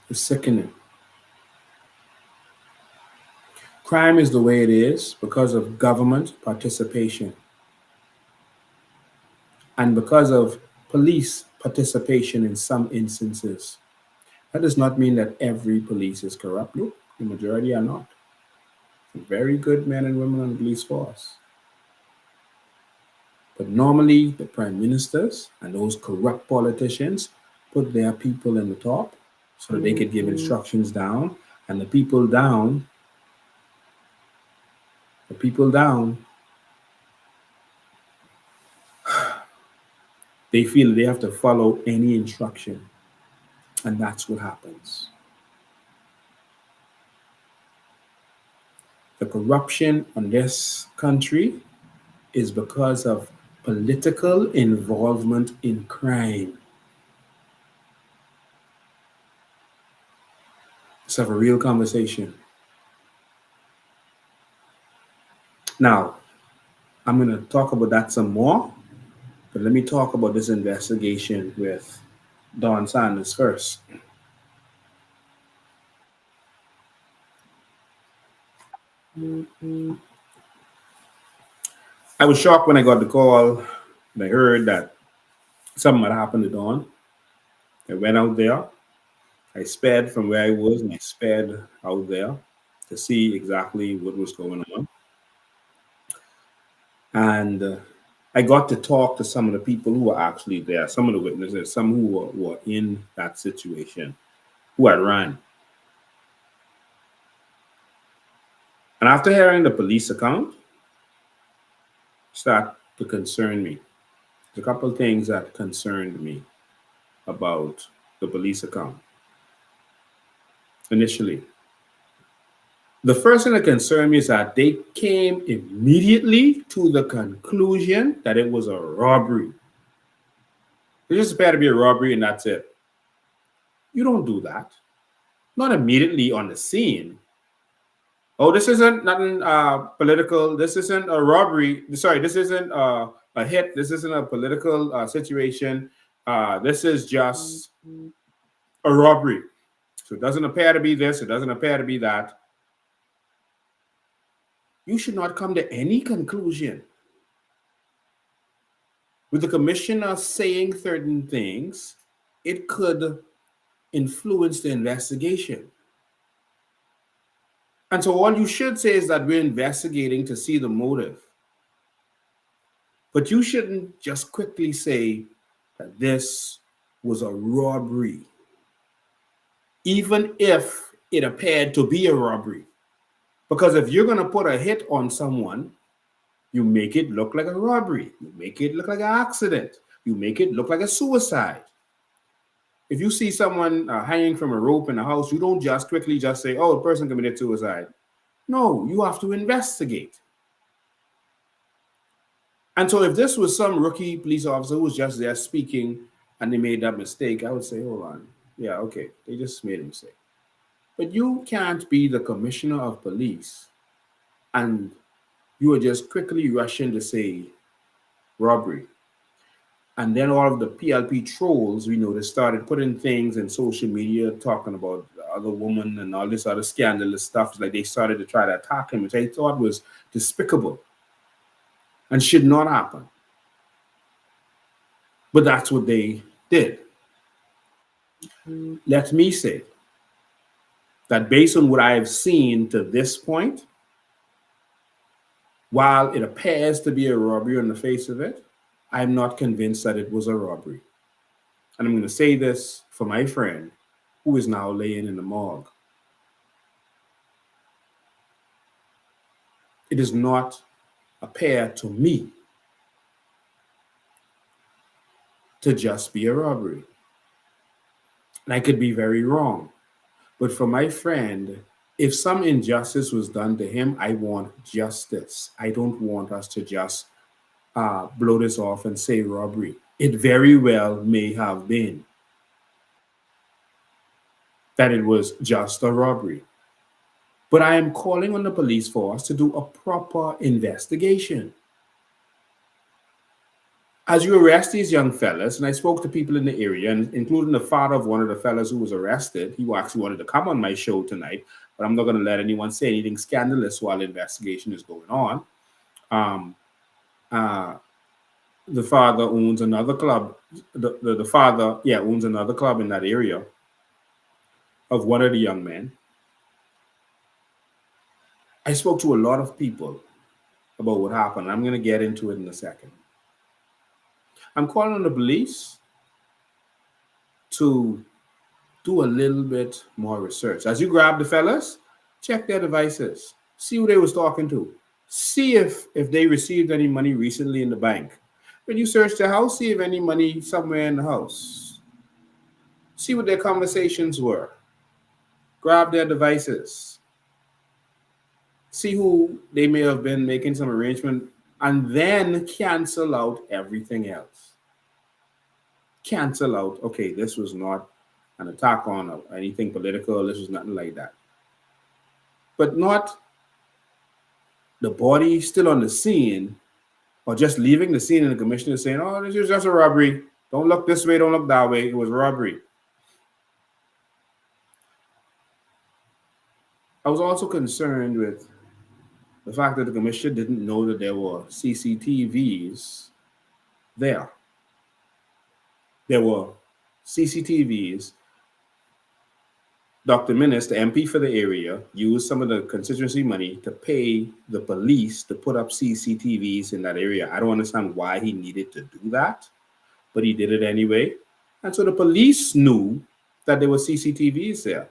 it's sickening. Crime is the way it is because of government participation and because of police participation in some instances. That does not mean that every police is corrupt. No, the majority are not. Very good men and women on the police force. But normally, the prime ministers and those corrupt politicians put their people in the top so that they could give instructions down, and the people down, they feel they have to follow any instruction, and that's what happens. The corruption in this country is because of political involvement in crime. Let's have a real conversation. Now, I'm going to talk about that some more, but let me talk about this investigation with Don Saunders first. I was shocked when I got the call and I heard that something had happened to Don. I went out there. I sped from where I was and I sped out there to see exactly what was going on. And I got to talk to some of the people who were actually there, some of the witnesses, some who were in that situation, who had ran. And after hearing the police account, started to concern me. There's a couple of things that concerned me about the police account initially. The first thing that concerned me is that they came immediately to the conclusion that it was a robbery. It just appeared to be a robbery and that's it. You don't do that. Not immediately on the scene. Oh, this isn't nothing political. This isn't a robbery. Sorry, this isn't a hit. This isn't a political situation. This is just a robbery. So it doesn't appear to be this. It doesn't appear to be that. You should not come to any conclusion. With the commissioner saying certain things, it could influence the investigation. And so all you should say is that we're investigating to see the motive. But you shouldn't just quickly say that this was a robbery, even if it appeared to be a robbery. Because if you're going to put a hit on someone, you make it look like a robbery. You make it look like an accident. You make it look like a suicide. If you see someone hanging from a rope in a house, you don't just quickly just say, oh, the person committed suicide. No, you have to investigate. And so if this was some rookie police officer who was just there speaking and they made that mistake, I would say, hold on. Yeah, okay, they just made a mistake. But you can't be the commissioner of police and you are just quickly rushing to say robbery. And then all of the PLP trolls, they started putting things in social media talking about the other woman and all this other scandalous stuff. Like they started to try to attack him, which I thought was despicable and should not happen. But that's what they did. Let me say that based on what I have seen to this point, while it appears to be a robbery on the face of it, I'm not convinced that it was a robbery. And I'm going to say this for my friend who is now laying in the morgue. It does not appear to me to just be a robbery. And I could be very wrong. But for my friend, if some injustice was done to him, I want justice. I don't want us to just blow this off and say robbery. It very well may have been that it was just a robbery. But I am calling on the police force to do a proper investigation. As you arrest these young fellas, and I spoke to people in the area, and including the father of one of the fellas who was arrested, he actually wanted to come on my show tonight, but I'm not going to let anyone say anything scandalous while the investigation is going on. The father owns another club. The father, owns another club in that area of one of the young men. I spoke to a lot of people about what happened. I'm going to get into it in a second. I'm calling on the police to do a little bit more research. As you grab the fellas, check their devices, see who they was talking to, see if they received any money recently in the bank. When you search the house, see if any money somewhere in the house. See what their conversations were. Grab their devices. See who they may have been making some arrangement, and then cancel out everything else. Cancel out, okay, this was not an attack on anything political, this was nothing like that. But not the body still on the scene, or just leaving the scene and the commissioner saying, oh, this is just a robbery. Don't look this way, don't look that way. It was robbery. I was also concerned with the fact that the commissioner didn't know that there were CCTVs there. There were CCTVs. Dr. Minnis, the MP for the area, used some of the constituency money to pay the police to put up CCTVs in that area. I don't understand why he needed to do that, but he did it anyway. And so the police knew that there were CCTVs there.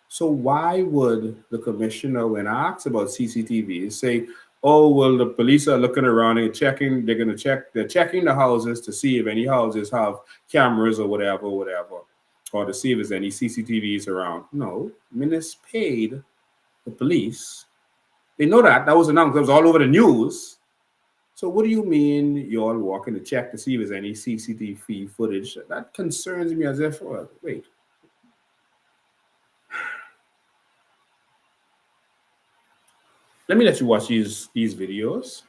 So why would the commissioner, when asked about CCTVs, say, oh, well, the police are looking around and checking, they're checking the houses to see if any houses have cameras or whatever, or to see if there's any CCTVs around. No, Minnis paid the police. They know that. That was announced. That was all over the news. So what do you mean you all walking to check to see if there's any CCTV footage? That concerns me as if, well, wait. Let me let you watch these videos,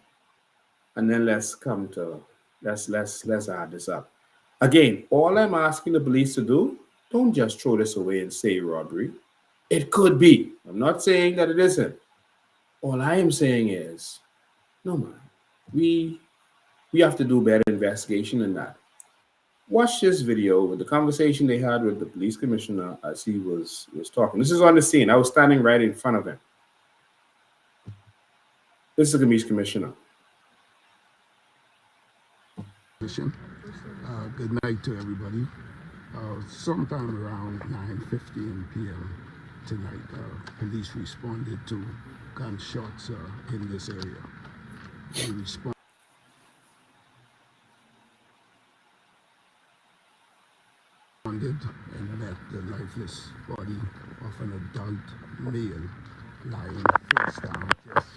and then let's add this up. Again, all I'm asking the police to do, don't just throw this away and say robbery. It could be. I'm not saying that it isn't. All I am saying is, no man, we have to do better investigation than that. Watch this video with the conversation they had with the police commissioner as he was talking. This is on the scene. I was standing right in front of him. This is the police commissioner. Good night to everybody. Sometime around 9:15 p.m. tonight, police responded to gunshots in this area. They responded and met the lifeless body of an adult male lying face down just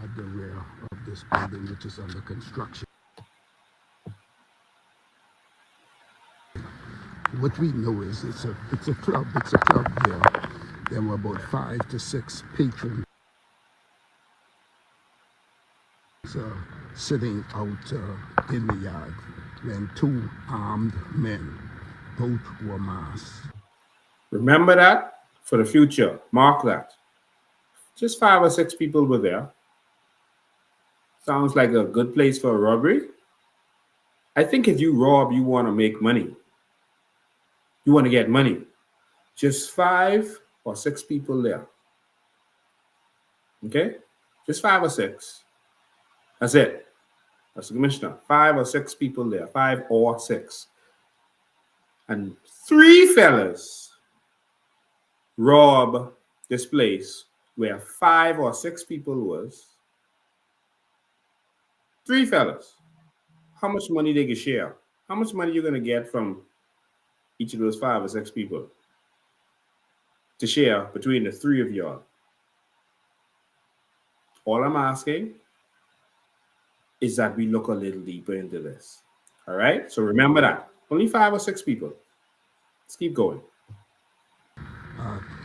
at the rear of this building, which is under construction. What we know is it's a club here. There were about 5 to 6 patrons sitting out in the yard when 2 armed men, both were masked. Remember that for the future. Mark that. Just 5 or 6 people were there. Sounds like a good place for a robbery. I think if you rob, you want to make money. You want to get money. Just 5 or 6 people there. Okay? Just 5 or 6. That's it. That's the commissioner. 5 or 6 people there. 5 or 6. And 3 fellas rob this place where 5 or 6 people was. 3 fellas. How much money they can share? How much money you're going to get from each of those 5 or 6 people to share between the 3 of y'all? All I'm asking is that we look a little deeper into this. All right? So remember that. Only 5 or 6 people. Let's keep going.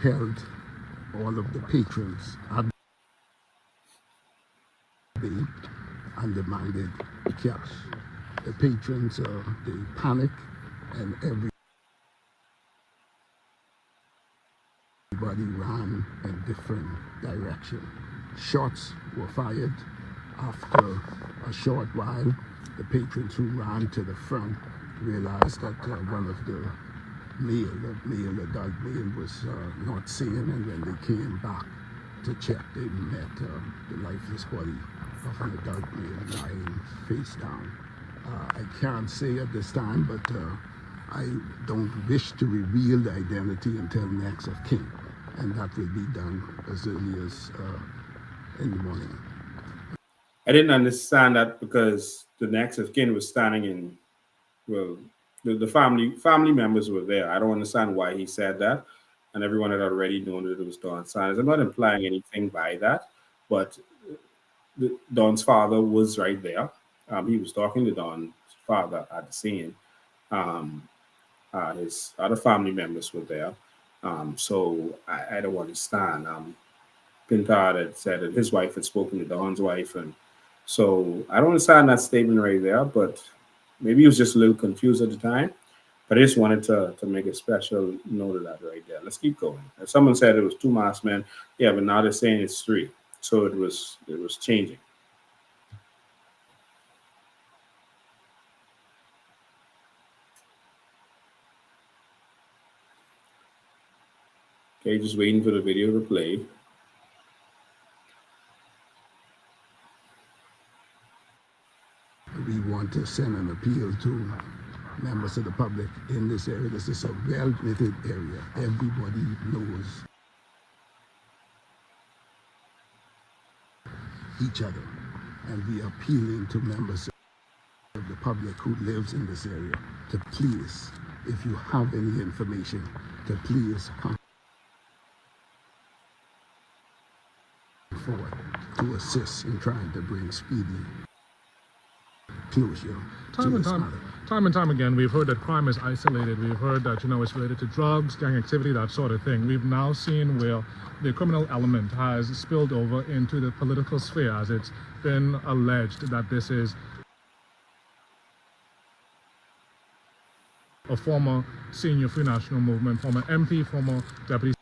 Held all of the patrons at bay and demanded cash. The patrons, they panicked and everybody ran in different directions. Shots were fired. After a short while, the patrons who ran to the front realized that one of the adult male was not seen, and when they came back, to check. They met the lifeless body of an adult male lying face down. I can't say at this time, but I don't wish to reveal the identity until next of kin, and that will be done as early as in the morning. I didn't understand that because the next of kin was standing in, well, the family members were there. I don't understand why he said that, and everyone had already known that it was Don Saunders. I'm not implying anything by that, but Don's father was right there. He was talking to Don's father at the scene. His other family members were there. So I don't understand. Pintard had said that his wife had spoken to Don's wife, and so I don't understand that statement right there, but maybe he was just a little confused at the time. But I just wanted to make a special note of that right there. Let's keep going. As someone said it was 2 masked men. Yeah, but now they're saying it's 3. So it was changing. Okay, just waiting for the video to play. We want to send an appeal to members of the public in this area. This is a well-knitted area. Everybody knows each other. And we are appealing to members of the public who lives in this area to please, if you have any information, to please come forward to assist in trying to bring speedy closure. Time and time again, we've heard that crime is isolated. We've heard that, it's related to drugs, gang activity, that sort of thing. We've now seen where the criminal element has spilled over into the political sphere, as it's been alleged that this is a former senior Free National Movement, former MP, former Deputy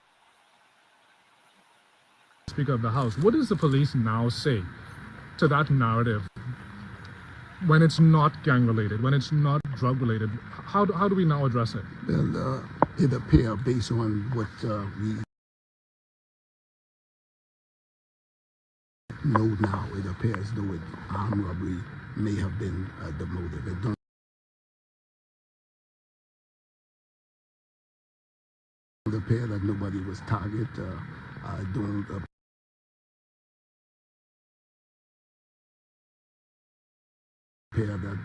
Speaker of the House. What does the police now say to that narrative when it's not gang related, when it's not drug related? How do we now address it? Well, it appears, based on what we know now, it appears though armed robbery may have been the motive. It don't appear that nobody was targeted. Don't appear that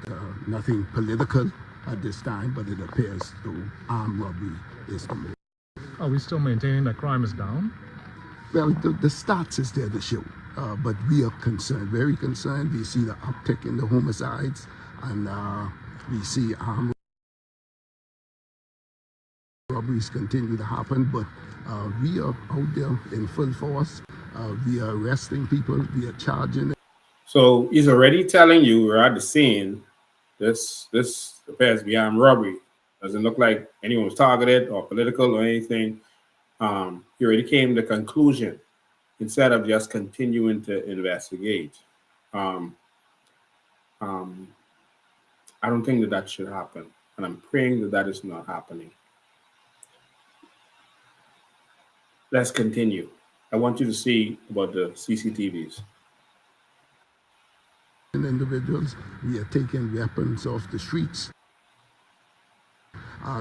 nothing political at this time, but it appears though armed robbery is the motive. Are we still maintaining that crime is down? Well, the stats is there to show, but we are concerned, very concerned. We see the uptick in the homicides, and we see armed robberies continue to happen, but we are out there in full force. We are arresting people, we are charging them. So he's already telling you we're at the scene. This appears to be armed robbery. Doesn't look like anyone was targeted or political or anything. He already came to the conclusion instead of just continuing to investigate. I don't think that should happen, and I'm praying that is not happening. Let's continue. I want you to see about the CCTVs. Individuals, we are taking weapons off the streets.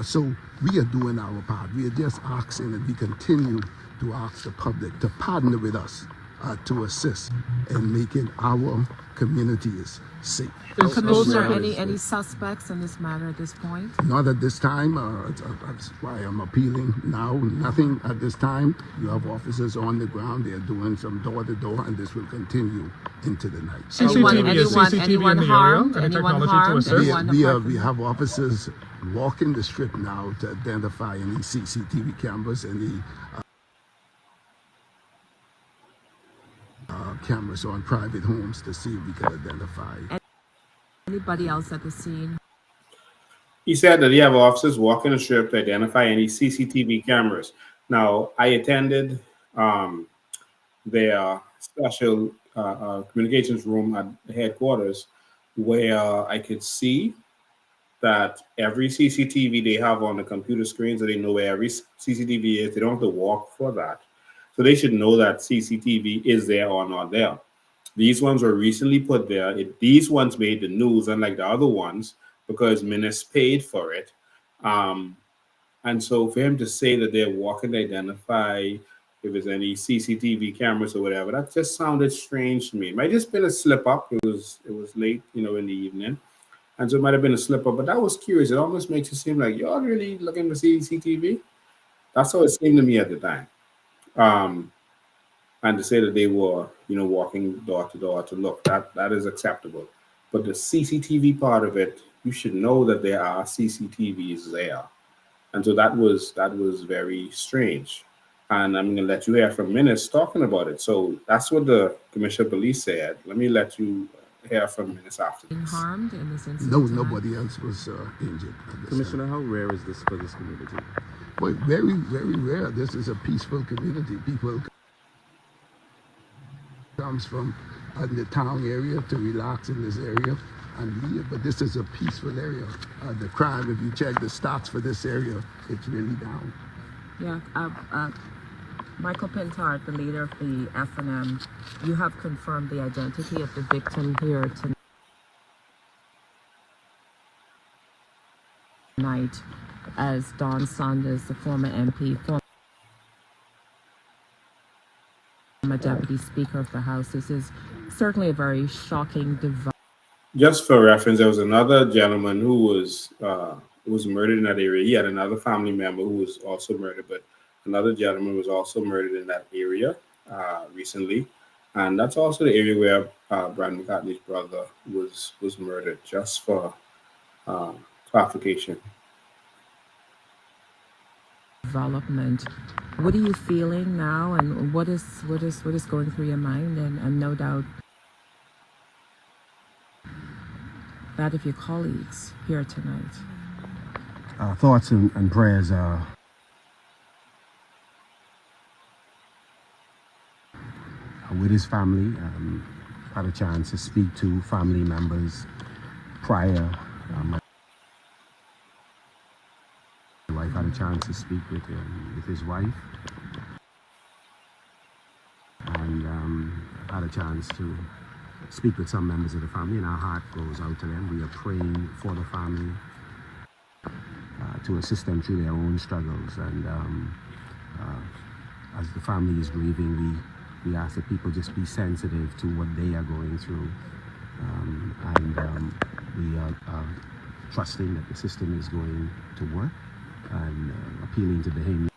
So we are doing our part. We are just asking, and we continue to ask the public to partner with us to assist in making our communities safe. Commissioner, any suspects in this matter at this point? Not at this time. That's why I'm appealing now. Nothing at this time. You have officers on the ground. They're doing some door-to-door, and this will continue into the night. Anyone harmed? Anyone harmed? We have officers walking the strip now to identify any CCTV cameras, any cameras on private homes to see if we can identify. Anybody else at the scene? He said that he have officers walking the strip to identify any CCTV cameras. Now, I attended their special communications room at the headquarters, where I could see that every CCTV they have on the computer screens, so they know where every CCTV is. They don't have to walk for that. So they should know that CCTV is there or not there. These ones were recently put there. These ones made the news, unlike the other ones, because Minis paid for it. And so for him to say that they're walking to identify if there's any CCTV cameras or whatever, that just sounded strange to me. It might just been a slip up. It was late, in the evening. And so it might have been a slip up, but that was curious. It almost makes it seem like y'all really looking for CCTV. That's how it seemed to me at the time. And to say that they were, walking door to door to look, that is acceptable. But the CCTV part of it, you should know that there are CCTVs there. And so that was very strange. And I'm going to let you hear from Minis talking about it. So that's what the Commissioner of Police said. Let me let you hear from Minis after this. Harmed in this incident? No, nobody else was injured. Commissioner, how rare is this for this community? Well, very, very rare. This is a peaceful community. People comes from the town area to relax in this area and leave, but this is a peaceful area. The crime, if you check the stats for this area, it's really down. Yeah, Michael Pentard, the leader of the F&M, you have confirmed the identity of the victim here tonight as Don Saunders, the former MP, former Deputy Speaker of the House. This is certainly a very shocking development. Just for reference, there was another gentleman who was murdered in that area. He had another family member who was also murdered, but another gentleman was also murdered in that area recently. And that's also the area where Brandon McCartney's brother was murdered, just for clarification. Development. What are you feeling now, and what is going through your mind, and no doubt that of your colleagues here tonight? Our thoughts and prayers are with his family. Had a chance to speak to family members prior. My wife had a chance to speak with his wife, and had a chance to speak with some members of the family, and our heart goes out to them. We are praying for the family to assist them through their own struggles, and as the family is grieving, we ask that people just be sensitive to what they are going through, and we are trusting that the system is going to work, and appealing to behavior.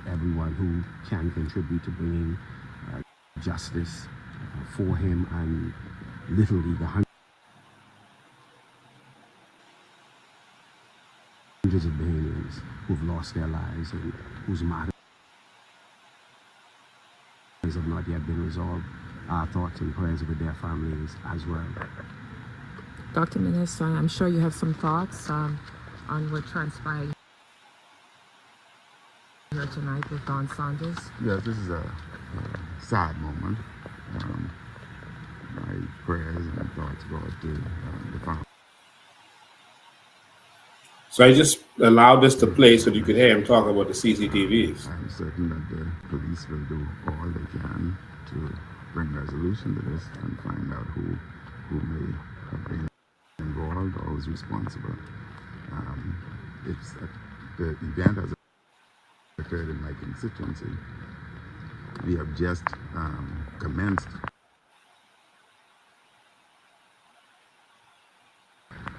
Everyone who can contribute to bringing justice for him, and literally the hundreds of Bahamians who've lost their lives and whose matters have not yet been resolved. Our thoughts and prayers with their families as well. Dr. Minis, I'm sure you have some thoughts on what transpired here tonight with Don Saunders. Yes, this is a sad moment. My prayers and thoughts go out to the family. So I just allowed this to play so that you could hear him talk about the CCTVs. I'm certain that the police will do all they can to bring resolution to this and find out who may have been involved or who's responsible. The event has occurred in my constituency. We have just commenced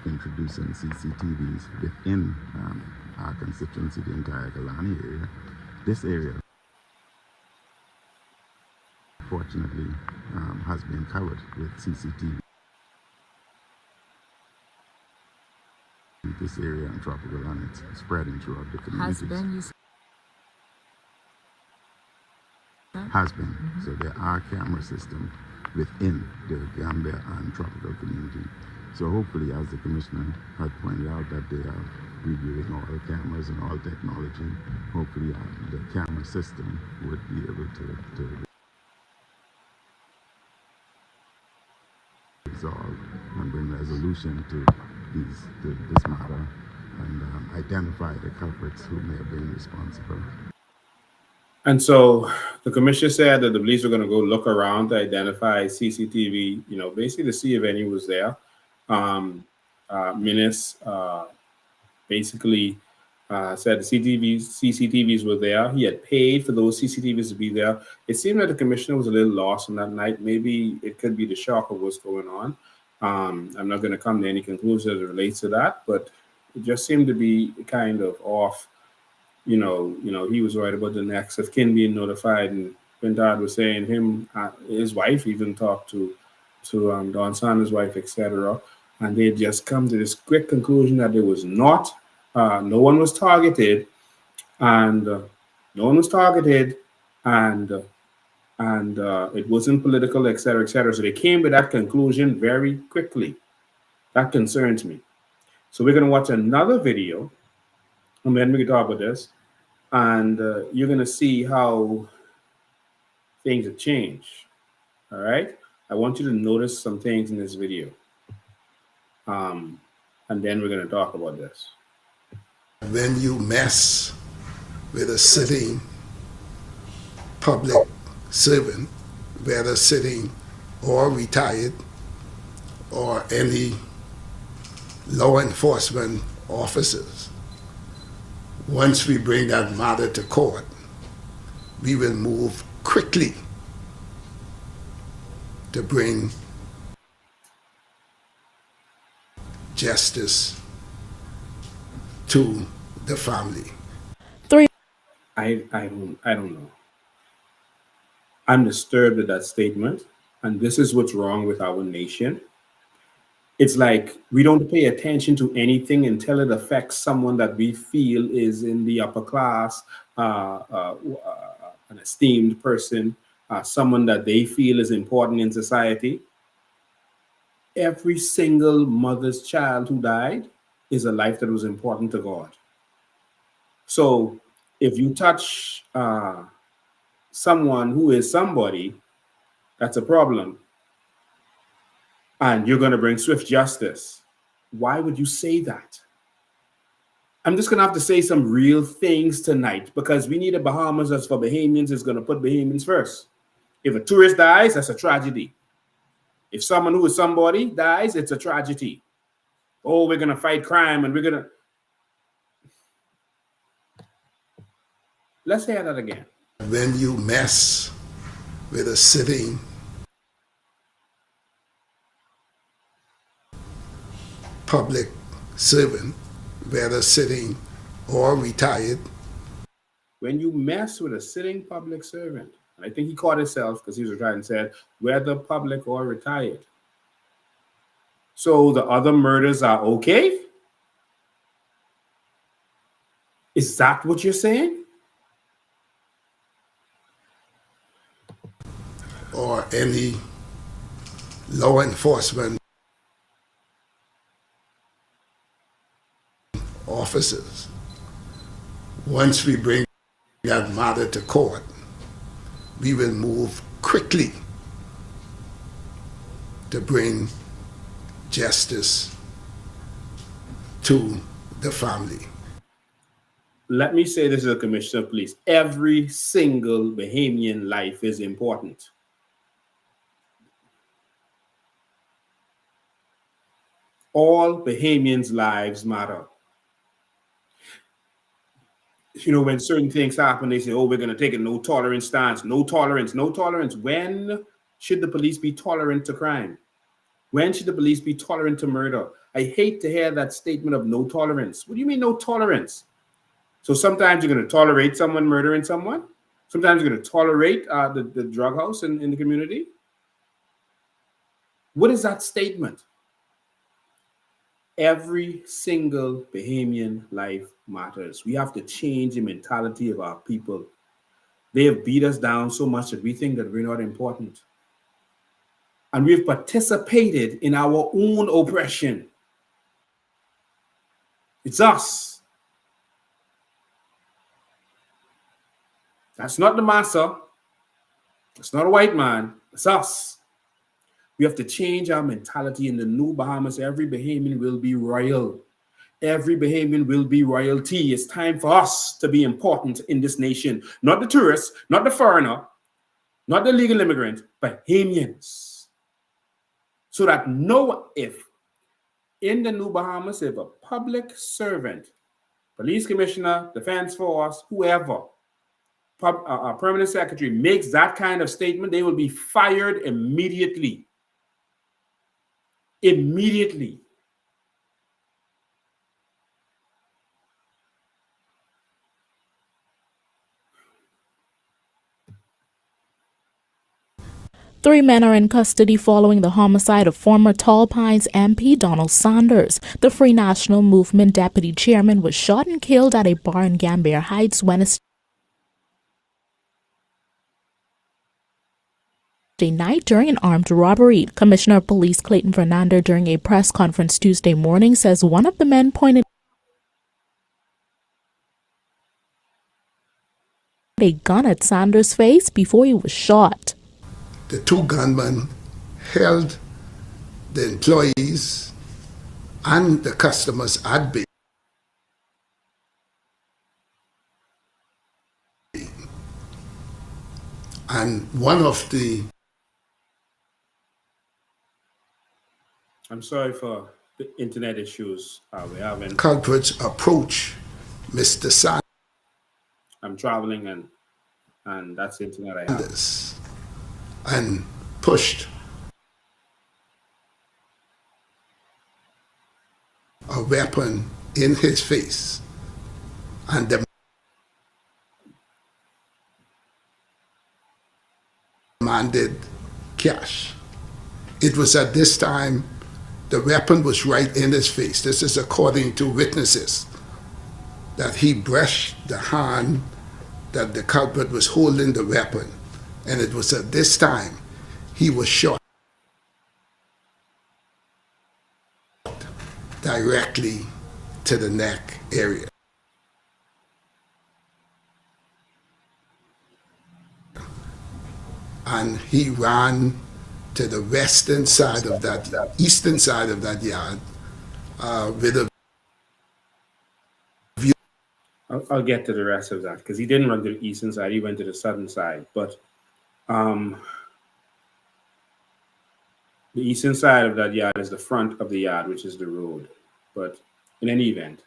introducing CCTVs within our constituency, the entire Kalani area. This area, fortunately, has been covered with CCTV. This area in Tropical, and it's spreading throughout the communities. Has been. Mm-hmm. So there are camera systems within the Gambia and Tropical community. So hopefully, as the Commissioner had pointed out, that they are reviewing all the cameras and all technology, hopefully the camera system would be able to resolve and bring resolution to this matter, and identify the culprits who may have been responsible. And so the commissioner said that the police were going to go look around to identify CCTV, basically to see if any was there. Minis basically said the CCTVs were there. He had paid for those CCTVs to be there. It seemed that the commissioner was a little lost on that night. Maybe it could be the shock of what's going on. I'm not going to come to any conclusion as it relates to that, but it just seemed to be kind of off. He was worried about the next of kin being notified, and Bentard was saying his wife even talked to Don Saunders' wife, etc. And they just come to this quick conclusion that there was not, no one was targeted, and it wasn't political, etc., etc. So they came to that conclusion very quickly. That concerns me. So we're going to watch another video, and then we can talk about this, and you're going to see how things have changed. All right? I want you to notice some things in this video. And then we're going to talk about this. When you mess with a sitting public servant, whether sitting or retired, or any law enforcement officers, once we bring that matter to court, we will move quickly to bring justice to the family. I don't know. I'm disturbed at that statement, and this is what's wrong with our nation. It's like we don't pay attention to anything until it affects someone that we feel is in the upper class, an esteemed person, someone that they feel is important in society. Every single mother's child who died is a life that was important to God. So if you touch someone who is somebody, that's a problem. And you're going to bring swift justice. Why would you say that? I'm just going to have to say some real things tonight, because we need a Bahamas that's for Bahamians is going to put Bahamians first. If a tourist dies, that's a tragedy. If someone who is somebody dies, it's a tragedy. Oh, we're going to fight crime and we're going to... Let's hear that again. When you mess with a sitting public servant, whether sitting or retired. When you mess with a sitting public servant, and I think he caught himself because he was retired and said, whether public or retired. So the other murders are okay? Is that what you're saying? Or any law enforcement officers. Once we bring that matter to court, we will move quickly to bring justice to the family. Let me say this as a commissioner of police. Every single Bahamian life is important. All Bahamians' lives matter. You know, when certain things happen, they say, oh, we're going to take a no tolerance stance. No tolerance, no tolerance. When should the police be tolerant to crime? When should the police be tolerant to murder? I hate to hear that statement of no tolerance. What do you mean no tolerance? So sometimes you're going to tolerate someone murdering someone. Sometimes you're going to tolerate the drug house in the community. What is that statement? Every single Bahamian life matters. We have to change the mentality of our people. They have beat us down so much that we think that we're not important. And we've participated in our own oppression. It's us. That's not the massa. It's not a white man. It's us. We have to change our mentality. In the new Bahamas, every Bahamian will be royal. Every Bahamian will be royalty. It's time for us to be important in this nation. Not the tourist, not the foreigner, not the legal immigrant, Bahamians. So that if in the New Bahamas, if a public servant, police commissioner, defense force, whoever, a permanent secretary makes that kind of statement, they will be fired immediately. Immediately. Three men are in custody following the homicide of former Tall Pines MP Don Saunders. The Free National Movement deputy chairman was shot and killed at a bar in Gambier Heights Wednesday night during an armed robbery. Commissioner of Police Clayton Fernando, during a press conference Tuesday morning, says one of the men pointed a gun at Saunders' face before he was shot. The two gunmen held the employees and the customers at bay. And one of the... I'm sorry for the internet issues we're having. Culprits approach Mr. Saunders. I'm traveling and that's the internet I have. And pushed a weapon in his face and demanded cash. It was at this time the weapon was right in his face. This is according to witnesses, that he brushed the hand that the culprit was holding the weapon, and it was at this time he was shot directly to the neck area. And he ran to the western side of that, eastern side of that yard with a view. I'll get to the rest of that, because he didn't run to the eastern side, he went to the southern side. But the eastern side of that yard is the front of the yard, which is the road. But in any event,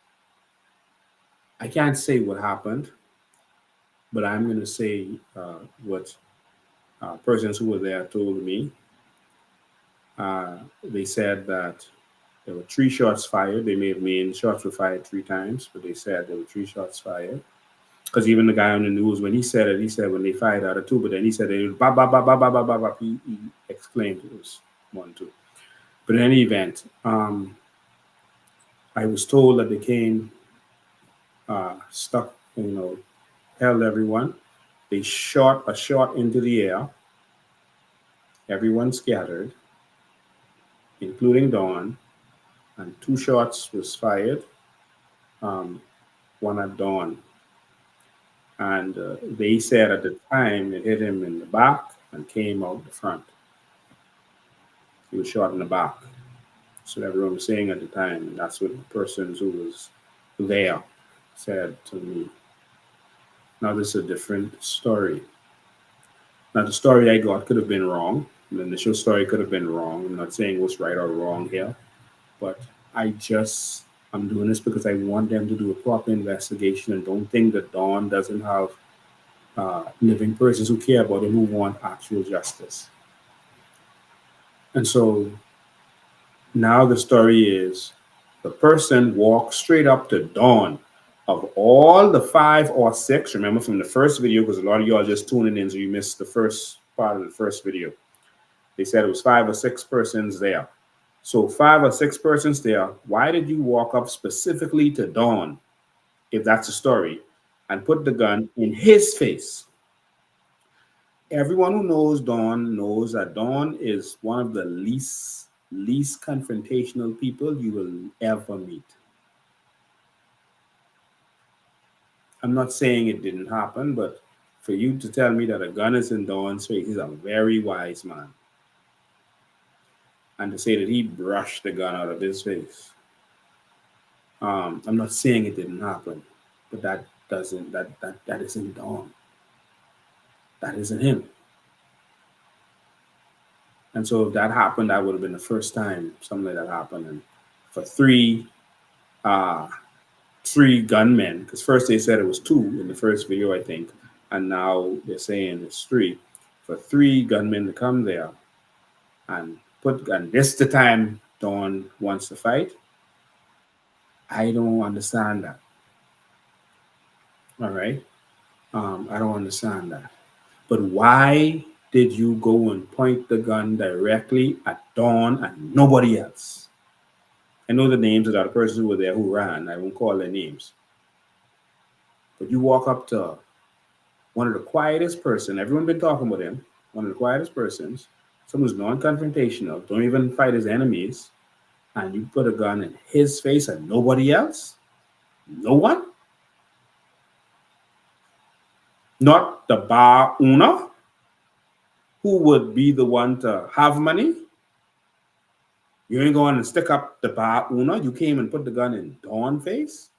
I can't say what happened, but I'm going to say what persons who were there told me. They said that there were 3 shots fired. They may have meant shots were fired 3 times, but they said there were 3 shots fired. Because even the guy on the news, when he said it, he said when they fired out of 2, but then he said it was ba ba ba ba ba ba ba ba. He exclaimed it was 1, 2. But in any event, I was told that they came, stuck, held everyone. They shot a shot into the air. Everyone scattered, including Dawn, and 2 shots was fired, one at Dawn. And they said at the time it hit him in the back and came out the front. He was shot in the back. So everyone was saying at the time, and that's what the persons who was there said to me. Now this is a different story. Now the story I got could have been wrong. The initial story could have been wrong. I'm not saying what's right or wrong here, but I'm doing this because I want them to do a proper investigation, and don't think that Dawn doesn't have living persons who care about him, who want actual justice. And so now the story is the person walked straight up to Dawn. Of all the 5 or 6, remember from the first video, because a lot of y'all just tuning in, so you missed the first part of the first video. They said it was 5 or 6 persons there. So 5 or 6 persons there, why did you walk up specifically to Dawn, if that's the story, and put the gun in his face? Everyone who knows Dawn knows that Dawn is one of the least confrontational people you will ever meet. I'm not saying it didn't happen, but for you to tell me that a gun is in Dawn's face, he's a very wise man. And to say that he brushed the gun out of his face. I'm not saying it didn't happen, but that isn't Don. That isn't him. And so if that happened, that would have been the first time something like that happened. And for uh, three gunmen, because first they said it was two in the first video, I think, and now they're saying it's three. For three gunmen to come there and this the time Don wants to fight. I don't understand that. All right. I don't understand that. But why did you go and point the gun directly at Don and nobody else? I know the names of the other persons who were there who ran. I won't call their names. But you walk up to one of the quietest person, everyone been talking about him, one of the quietest persons, someone who's non-confrontational, don't even fight his enemies, and you put a gun in his face and nobody else? No one? Not the bar owner, who would be the one to have money? You ain't going to stick up the bar owner. You came and put the gun in Dawn's face?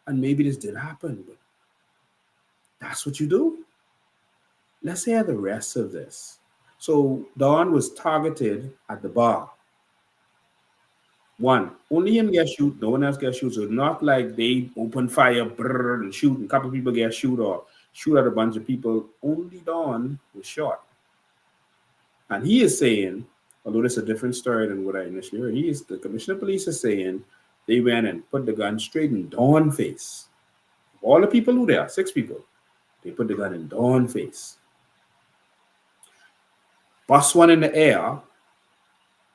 And maybe this did happen, but that's what you do? Let's hear the rest of this. So Dawn was targeted at the bar. One, only him get shoot, no one else get shoot. So not like they open fire and shoot, and a couple people get shoot or shoot at a bunch of people. Only Dawn was shot. And he is saying, although it's a different story than what I initially heard, the commissioner of police is saying they went and put the gun straight in Dawn's face. All the people who there, 6 people, they put the gun in Dawn's face. Bust one in the air.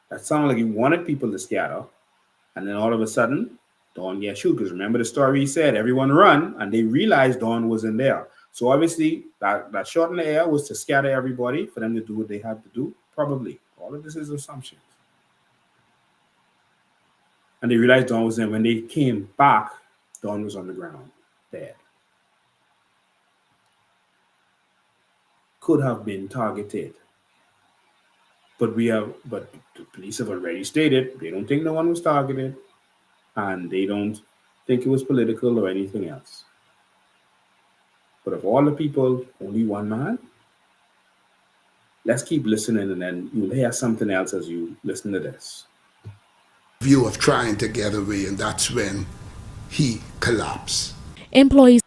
That sounded like he wanted people to scatter. And then all of a sudden, Dawn gets shoot. Because remember the story he said, everyone run, and they realized Dawn wasn't there. So obviously, that shot in the air was to scatter everybody, for them to do what they had to do. Probably. All of this is assumptions. And they realized Dawn was there. When they came back, Dawn was on the ground, dead. Could have been targeted. But the police have already stated they don't think no one was targeted, and they don't think it was political or anything else. But of all the people, only one man? Let's keep listening, and then you'll hear something else as you listen to this. View of trying to get away, and that's when he collapsed. Employees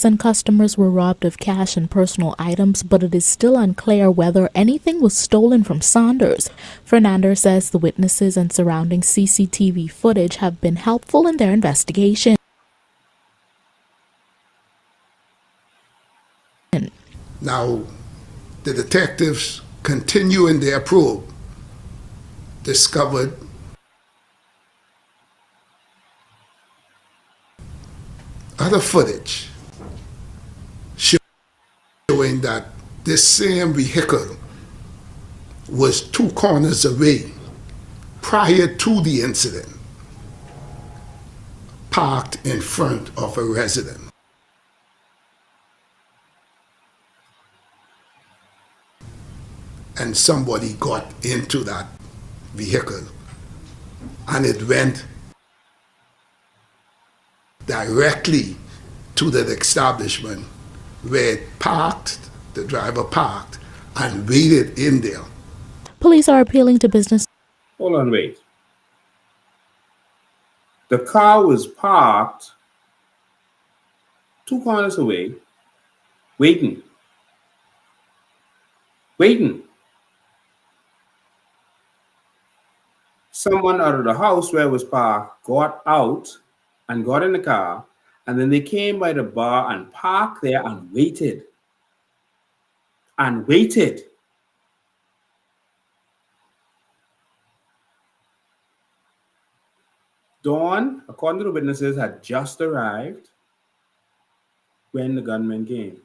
and customers were robbed of cash and personal items, but it is still unclear whether anything was stolen from Saunders. Fernandez says the witnesses and surrounding CCTV footage have been helpful in their investigation. Now, the detectives continuing their probe discovered other footage showing that this same vehicle was 2 corners away prior to the incident, parked in front of a residence. And somebody got into that vehicle, and it went directly to the establishment where it parked, the driver parked, and waited in there. Police are appealing to business. Hold on, wait. The car was parked 2 corners away, waiting. Someone out of the house where it was parked got out and got in the car, and then they came by the bar and parked there and waited. Dawn, according to the witnesses, had just arrived when the gunmen came.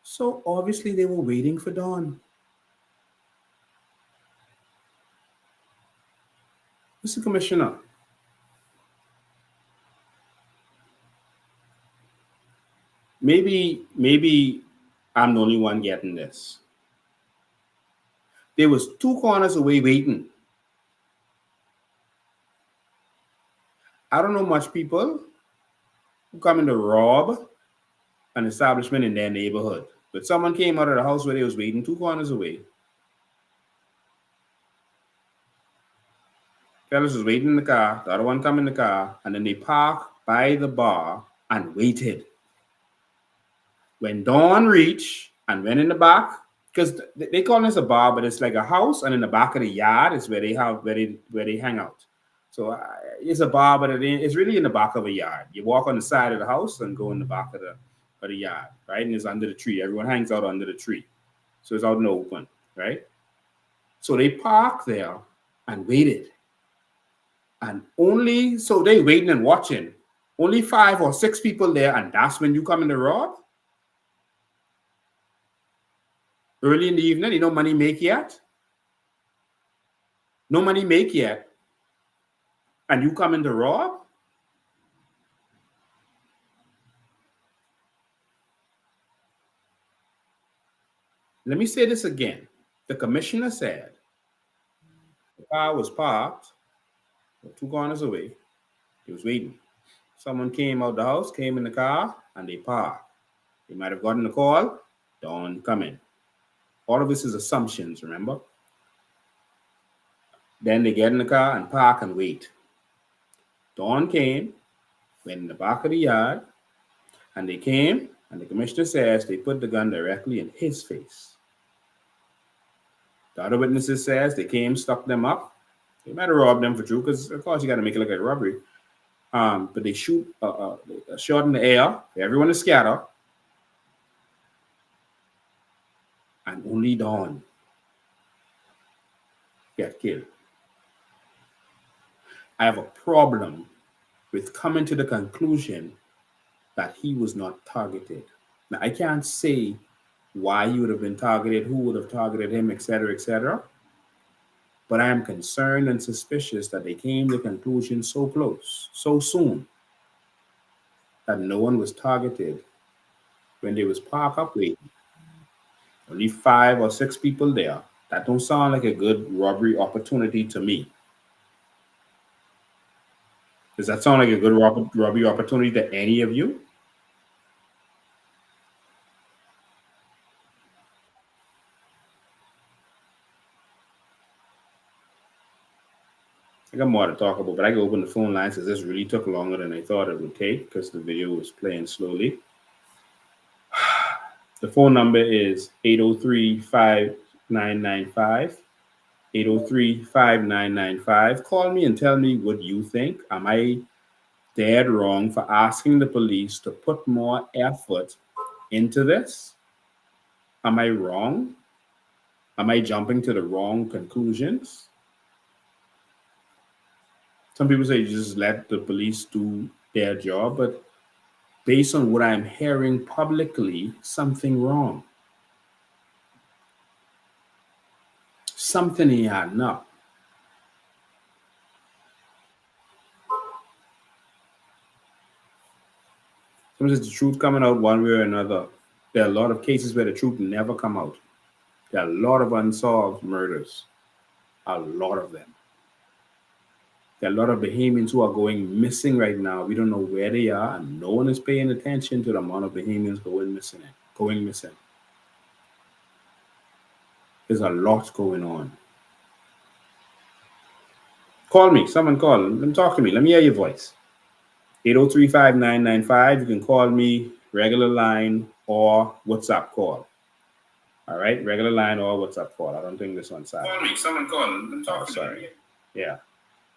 So obviously they were waiting for Dawn. Mr. Commissioner, maybe I'm the only one getting this. They was 2 corners away waiting. I don't know much people who come in to rob an establishment in their neighborhood. But someone came out of the house where they was waiting 2 corners away. Fellas was waiting in the car, the other one come in the car, and then they park by the bar and waited. When dawn reached and went in the back, because they call this a bar, but it's like a house, and in the back of the yard is where they have where they hang out. So it's a bar, but it's really in the back of a yard. You walk on the side of the house and go in the back of the yard, right? And it's under the tree. Everyone hangs out under the tree, so it's out in the open, right? So they parked there and waited, and only so they waiting and watching. Only 5 or 6 people there, and that's when you come in to rob. Early in the evening, you know, money make yet? No money make yet. And you come in to rob? Let me say this again. The commissioner said the car was parked 2 corners away. He was waiting. Someone came out the house, came in the car, and they parked. They might have gotten a call. Don't come in. All of this is assumptions, remember? Then they get in the car and park and wait. Dawn came, went in the back of the yard, and they came, and the commissioner says they put the gun directly in his face. The other witnesses says they came, stuck them up. They might have robbed them for true, because of course you got to make it look like a robbery. But they shoot a shot in the air. Everyone is scattered. And only Don get killed. I have a problem with coming to the conclusion that he was not targeted. Now, I can't say why he would have been targeted, who would have targeted him, etc., etc. But I am concerned and suspicious that they came to the conclusion so close, so soon, that no one was targeted when they was parked up waiting. Only 5 or 6 people there. That don't sound like a good robbery opportunity to me. Does that sound like a good robbery opportunity to any of you? I got more to talk about, but I can open the phone lines because this really took longer than I thought it would take because the video was playing slowly. The phone number is 803-5995. 803-5995. Call me and tell me what you think. Am I dead wrong for asking the police to put more effort into this? Am I wrong? Am I jumping to the wrong conclusions? Some people say just let the police do their job, but based on what I'm hearing publicly, something wrong. Something ain't adding up. Sometimes the truth coming out one way or another. There are a lot of cases where the truth never come out. There are a lot of unsolved murders. A lot of them. There are a lot of Bahamians who are going missing right now. We don't know where they are, and no one is paying attention to the amount of Bahamians going missing. There's a lot going on. Call me. Someone call. Let them talk to me. Let me hear your voice. 803-5995. You can call me regular line or WhatsApp call. All right, regular line or WhatsApp call. I don't think this one's silent. Call me. Someone call. Let them talk to me. Sorry. Yeah.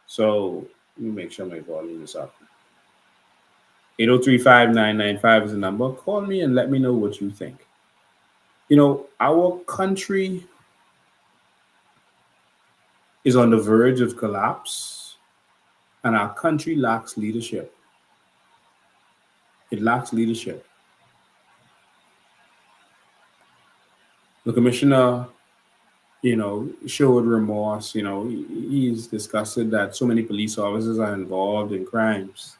So let me make sure my volume is up. 803-5995 is the number. Call me and let me know what you think. You know, our country is on the verge of collapse, and our country lacks leadership. It lacks leadership. The commissioner, showed remorse. He's disgusted that so many police officers are involved in crimes.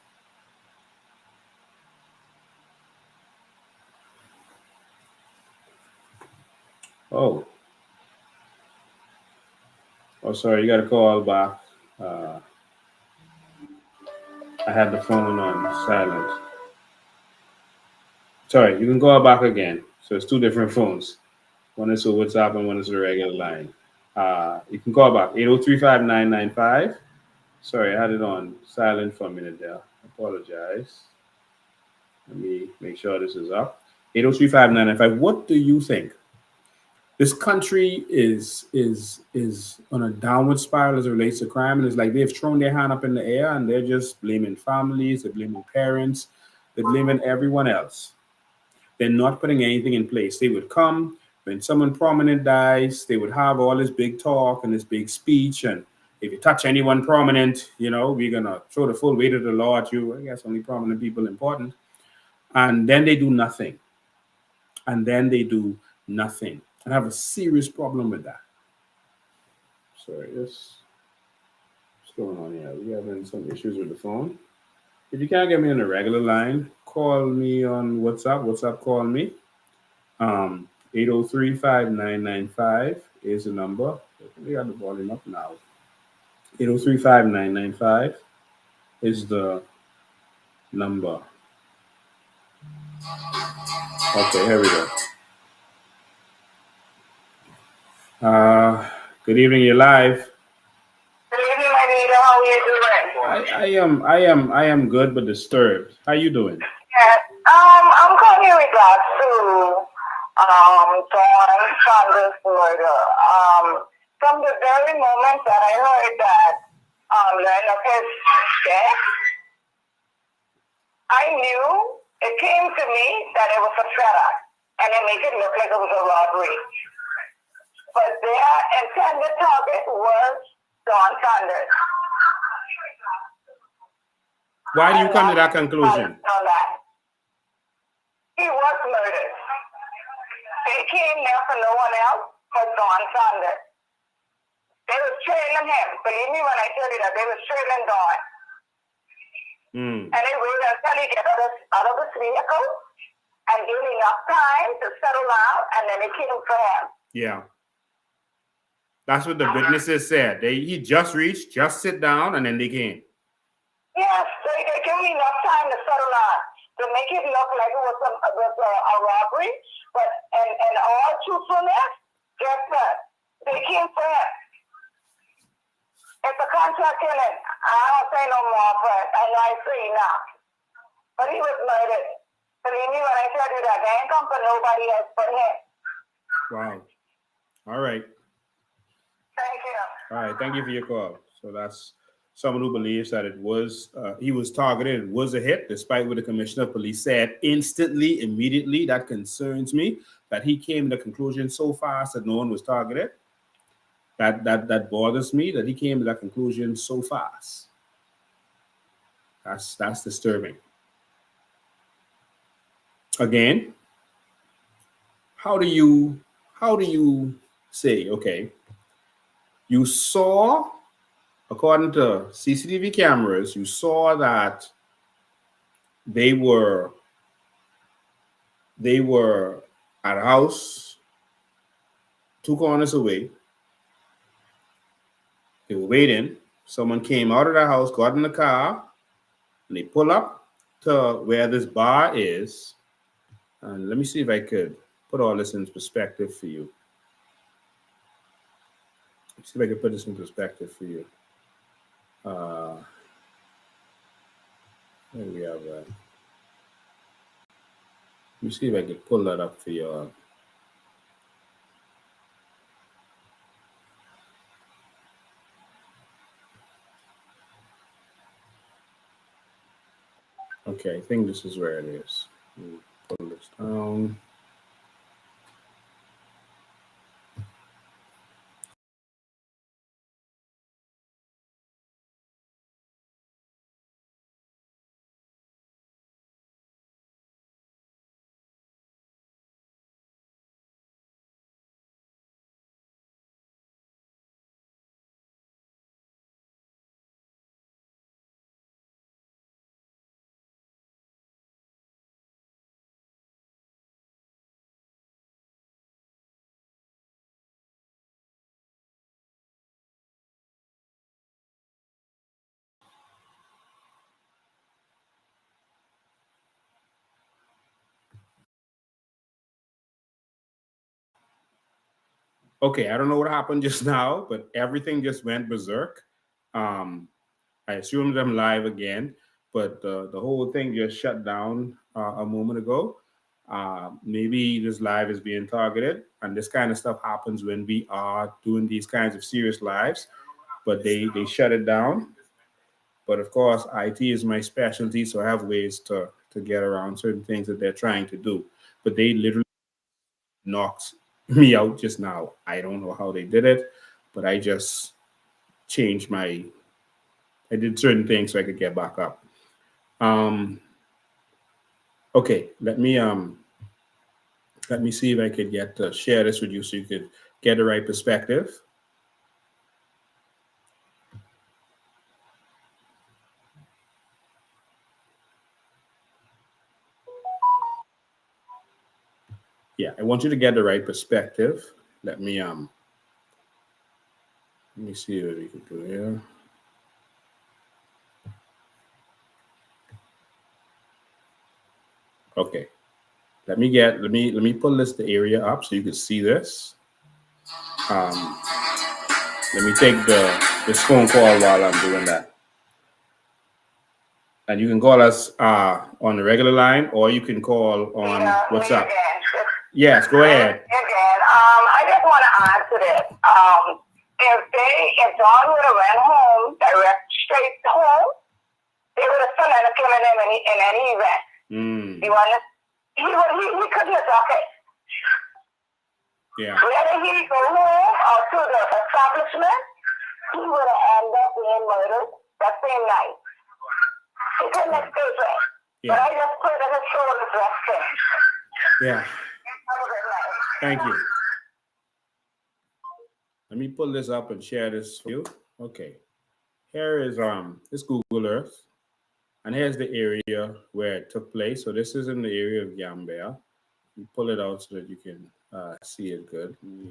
Oh. Oh, sorry, you got to call back. Uh, I had the phone on silent. Sorry, you can call back again. So it's two different phones. One is a WhatsApp and one is a regular line. You can call back 803-5995. Sorry, I had it on silent for a minute there. I apologize. Let me make sure this is up. 803-5995. What do you think? This country is on a downward spiral as it relates to crime, and it's like they've thrown their hand up in the air and they're just blaming families, they're blaming parents, they're blaming everyone else. They're not putting anything in place. They would come when someone prominent dies, they would have all this big talk and this big speech, and if you touch anyone prominent, we're gonna throw the full weight of the law at you. I guess only prominent people important, and then they do nothing, and then they do nothing. I have a serious problem with that. Sorry, what's going on here? We having some issues with the phone. If you can't get me on a regular line, call me on WhatsApp. WhatsApp, call me. 803-5995 is the number. We got the volume up now. 803-5995 is the number. Okay, here we go. Good evening, you're live. Good evening, my leader. How are you doing? I am good but disturbed. How you doing? Yes. I'm calling in regards to Don Saunders Murder. From the very moment that I heard that learned of his death, I knew it came to me that it was a setup, and it made it look like it was a robbery. But their intended target was Don Saunders. Why do you come to that conclusion? He was murdered. They came there for no one else but Don Saunders. They were trailing him. Believe me when I tell you that they were trailing Don. And they waited until he got out of his vehicle and gave him enough time to settle out, and then they came for him. Yeah. That's what the witnesses said. He just reached, just sit down, and then they came. Yes, they gave me enough time to settle out, to make it look like it was a robbery. But in all truthfulness, guess what? They came for him. It's a contract killing. I don't say no more, but I know I say enough. But he was murdered. Believe me when I tell you that. They ain't come for nobody else but him. Wow. All right. Thank you. All right. Thank you for your call. So that's someone who believes that he was targeted. It was a hit, despite what the commissioner of police said instantly, immediately. That concerns me, that he came to the conclusion so fast that no one was targeted. That bothers me, that he came to that conclusion so fast. That's disturbing. Again, how do you say, okay, you saw, according to CCTV cameras, you saw that they were at a house 2 corners away. They were waiting. Someone came out of the house, got in the car, and they pull up to where this bar is. And let me see if I could put all this in perspective for you. Let's see if I can put this in perspective for you. There we have that. Let me see if I can pull that up for you. Okay, I think this is where it is. Let me pull this down. Okay, I don't know what happened just now, but everything just went berserk. Um, I assumed I'm live again, but the whole thing just shut down a moment ago. Maybe this live is being targeted, and this kind of stuff happens when we are doing these kinds of serious lives, but they shut it down. But of course, IT is my specialty, so I have ways to get around certain things that they're trying to do. But they literally knocked me out just now. I don't know how they did it, but I just changed my. I did certain things so I could get back up. Um, okay, let me see if I could get to share this with you so you could get the right perspective. Yeah, I want you to get the right perspective. Let me see what we can do here. Okay. Let me pull this the area up so you can see this. Um, let me take this phone call while I'm doing that. And you can call us on the regular line, or you can call on WhatsApp. Yes, go ahead. Again, I just want to answer this. If Don would have ran home, direct straight home, they would have still never come in any event. He couldn't have done it. Yeah. Whether he go home or to the establishment, he would have ended up being murdered that same night. He couldn't escape it. Yeah. But I just put it in his shoulders resting. Yeah. Thank you. Let me pull this up and share this for you. Okay. Here is this Google Earth. And here's the area where it took place. So this is in the area of Gambia. You pull it out so that you can see it good. Let me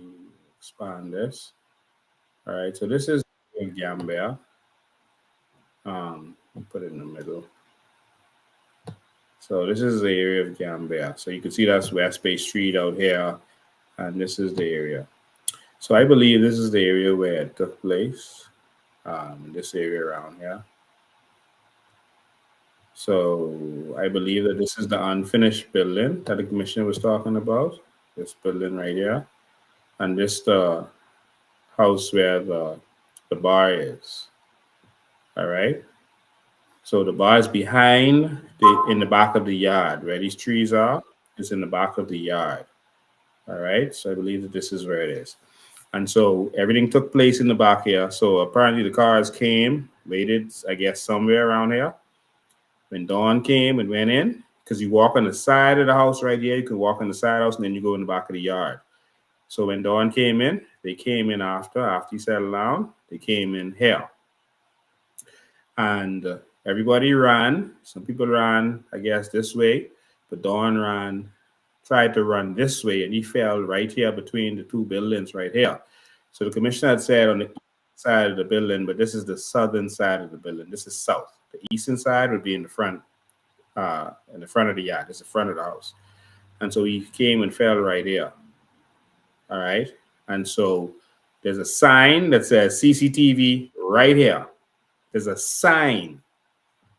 expand this. All right, so this is Gambia. Put it in the middle. So this is the area of Gambia. So you can see that's West Bay Street out here, and this is the area. So I believe this is the area where it took place. This area around here. So I believe that this is the unfinished building that the commissioner was talking about. This building right here, and this the house where the bar is. All right. So the bar is behind in the back of the yard where these trees are. It's in the back of the yard. All right. So I believe that this is where it is. And so everything took place in the back here. So apparently the cars came, waited, I guess, somewhere around here. When Dawn came and went in, because you walk on the side of the house right here, you can walk on the side house and then you go in the back of the yard. So when Dawn came in, they came in after he settled down, they came in here. And everybody ran. Some people ran, I guess, this way, but Dawn tried to run this way, and he fell right here between the two buildings right here. So the commissioner had said on the side of the building, but this is the southern side of the building. This is south. The eastern side would be in the front of the yard. It's the front of the house. And so he came and fell right here. All right. And so there's a sign that says CCTV right here. There's a sign.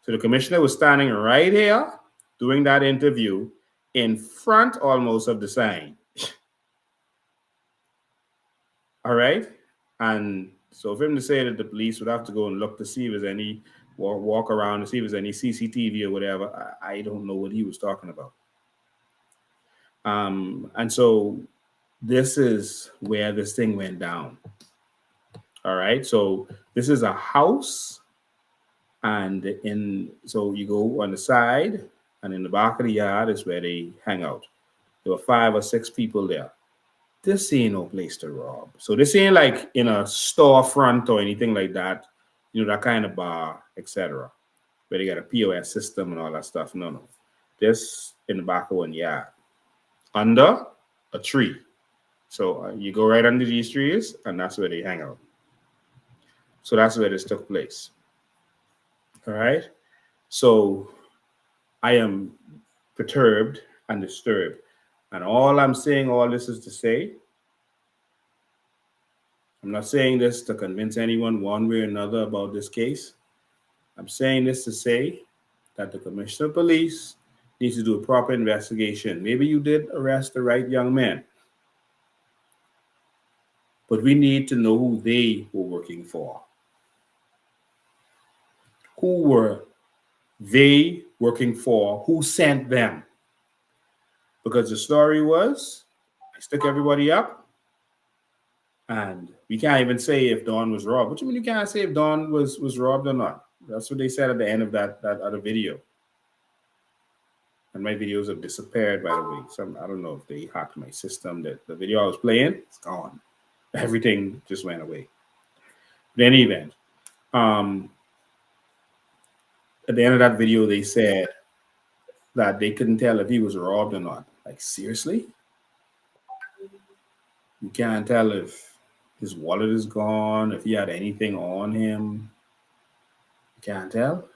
So the commissioner was standing right here doing that interview in front almost of the sign. All right. And so for him to say that the police would have to go and look to see if there's any walk around to see if there's any CCTV or whatever, I don't know what he was talking about. And so this is where this thing went down. All right. So this is a house. And so you go on the side, and in the back of the yard is where they hang out. There were 5 or 6 people there. This ain't no place to rob. So this ain't like in a storefront or anything like that, that kind of bar, etc., where they got a POS system and all that stuff. No. This in the back of one yard, under a tree. So you go right under these trees, and that's where they hang out. So that's where this took place. All right. So I am perturbed and disturbed. And all I'm saying, all this is to say I'm not saying this to convince anyone one way or another about this case. I'm saying this to say that the Commissioner of Police needs to do a proper investigation. Maybe you did arrest the right young man, but we need to know who they were working for. Who were they working for? Who sent them? Because the story was, I stuck everybody up, and we can't even say if Don was robbed. What do you mean you can't say if Don was robbed or not? That's what they said at the end of that other video. And my videos have disappeared, by the way. I don't know if they hacked my system. That the video I was playing, it's gone. Everything just went away. In any event, at the end of that video, they said that they couldn't tell if he was robbed or not. Like, seriously? You can't tell if his wallet is gone, if he had anything on him. You can't tell?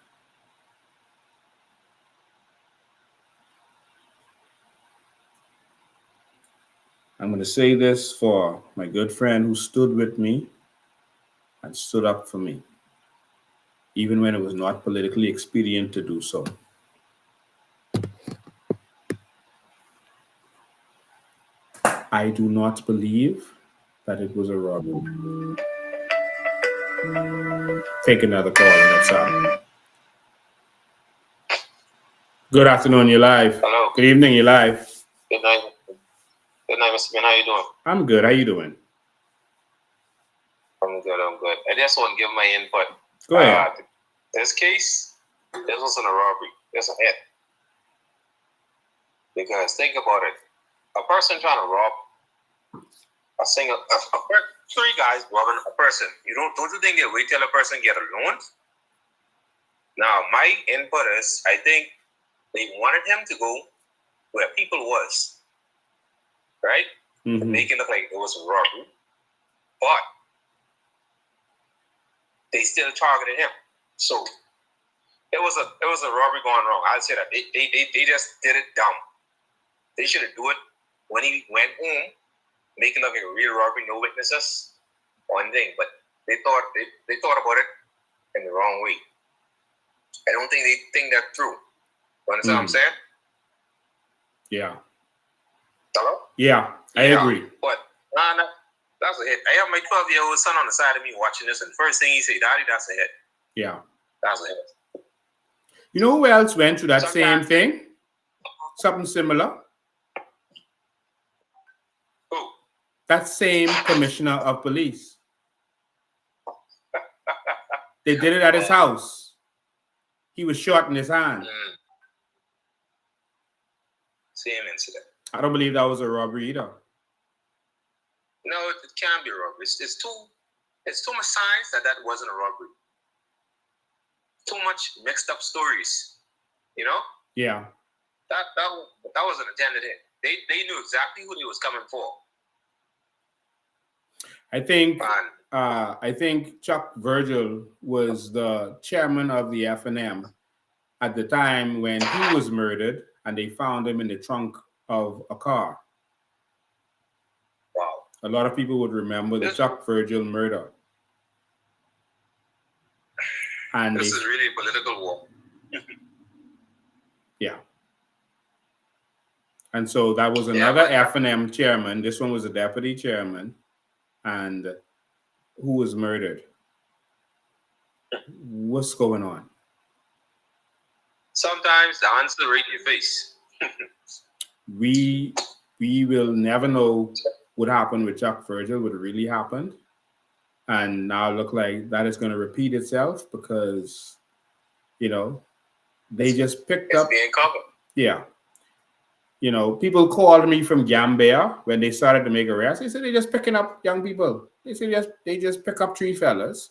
I'm going to say this for my good friend who stood with me and stood up for me, even when it was not politically expedient to do so. I do not believe that it was a robbery. Take another call. That's Good afternoon, you're live. Hello. Good evening, you're live. Good night. Good night, Mr. Ben. How you doing? I'm good. How you doing? I'm good. I just want to give my input. Go ahead. This case, this wasn't a robbery. It's a hit. Because think about it. A person trying to rob three guys robbing a person. Don't you think they wait till a person get a loan? Now, my input is, I think they wanted him to go where people was, right? Mm-hmm. Make it look like it was a robbery, but they still targeted him. So it was a robbery going wrong. I'd say that they just did it dumb. They should have do it when he went home, make it look like a real robbery, no witnesses, one thing. But they thought about it in the wrong way. I don't think they think that through. You understand what I'm saying? Yeah. Hello? Yeah, I agree. But that's a hit. I have my 12-year-old son on the side of me watching this, and the first thing he said, "Daddy, that's a hit." Yeah. That's a hit. You know who else went through that same thing? Something similar? Who? That same commissioner of police. They did it at his house. He was shot in his hand. Same incident. I don't believe that was a robbery either. No, it can't be a robbery. It's too much signs that wasn't a robbery. Too much mixed up stories. You know? Yeah. That was an intended hit. They knew exactly who he was coming for. I think Chuck Virgil was the chairman of the F&M at the time when he was murdered, and they found him in the trunk of a car. Wow. A lot of people would remember the Chuck Virgil murder. And this is really a political war. Yeah. And so that was another F&M chairman. This one was a deputy chairman, and who was murdered. What's going on? Sometimes the answer right in your face. We will never know what happened with Chuck Virgil, what really happened. And now look like that is going to repeat itself because, they just picked up. Being covered. Yeah. People called me from Gambia when they started to make arrests. They said they're just picking up young people. They said they just pick up 3 fellas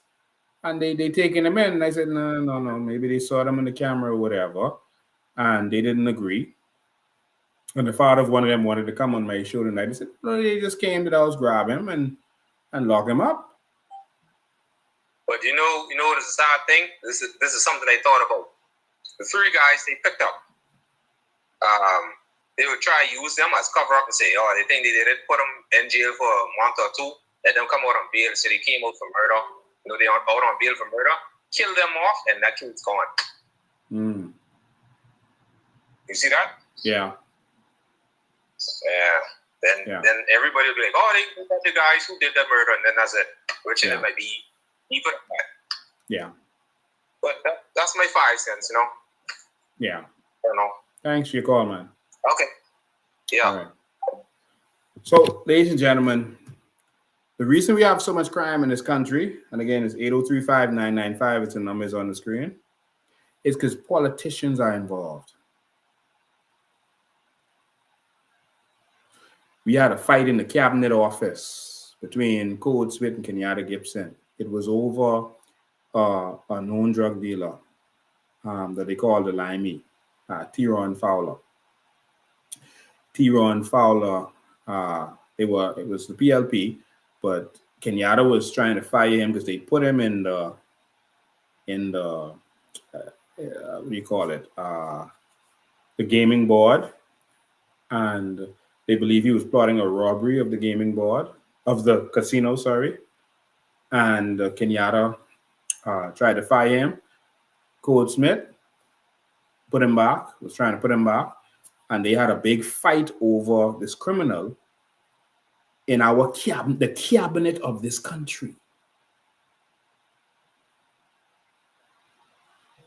and they taking them in. And I said, no. Maybe they saw them on the camera or whatever. And they didn't agree. And the father of one of them wanted to come on my show tonight. He said, no, they just came to the house, grab him and lock him up. But you know what is a sad thing? This is something I thought about. The 3 guys they picked up. They would try to use them as cover up and say, oh, they think they did it, put them in jail for a month or 2, let them come out on bail. So they came out for murder. You know, they are out on bail for murder. Kill them off, and that kid's gone. Mm. You see that? Yeah. Yeah. Then everybody will be like, oh, they got the guys who did that murder, and then that's it. Which it might be people. Yeah. But that's my 5 cents, you know. Yeah. I don't know. Thanks for your call, man. Okay. Yeah. All right. So, ladies and gentlemen, the reason we have so much crime in this country, and again, it's 803-5995, it's the numbers on the screen, is because politicians are involved. We had a fight in the cabinet office between Code Smith and Kenyatta Gibson. It was over a known drug dealer that they called the Limey, Tyrone Fowler. Tyrone Fowler, it was the PLP, but Kenyatta was trying to fire him because they put him in the what do you call it? The gaming board, and they believe he was plotting a robbery of the gaming board, of the casino, sorry. And Kenyatta tried to fire him. Code Smith was trying to put him back. And they had a big fight over this criminal in the cabinet of this country.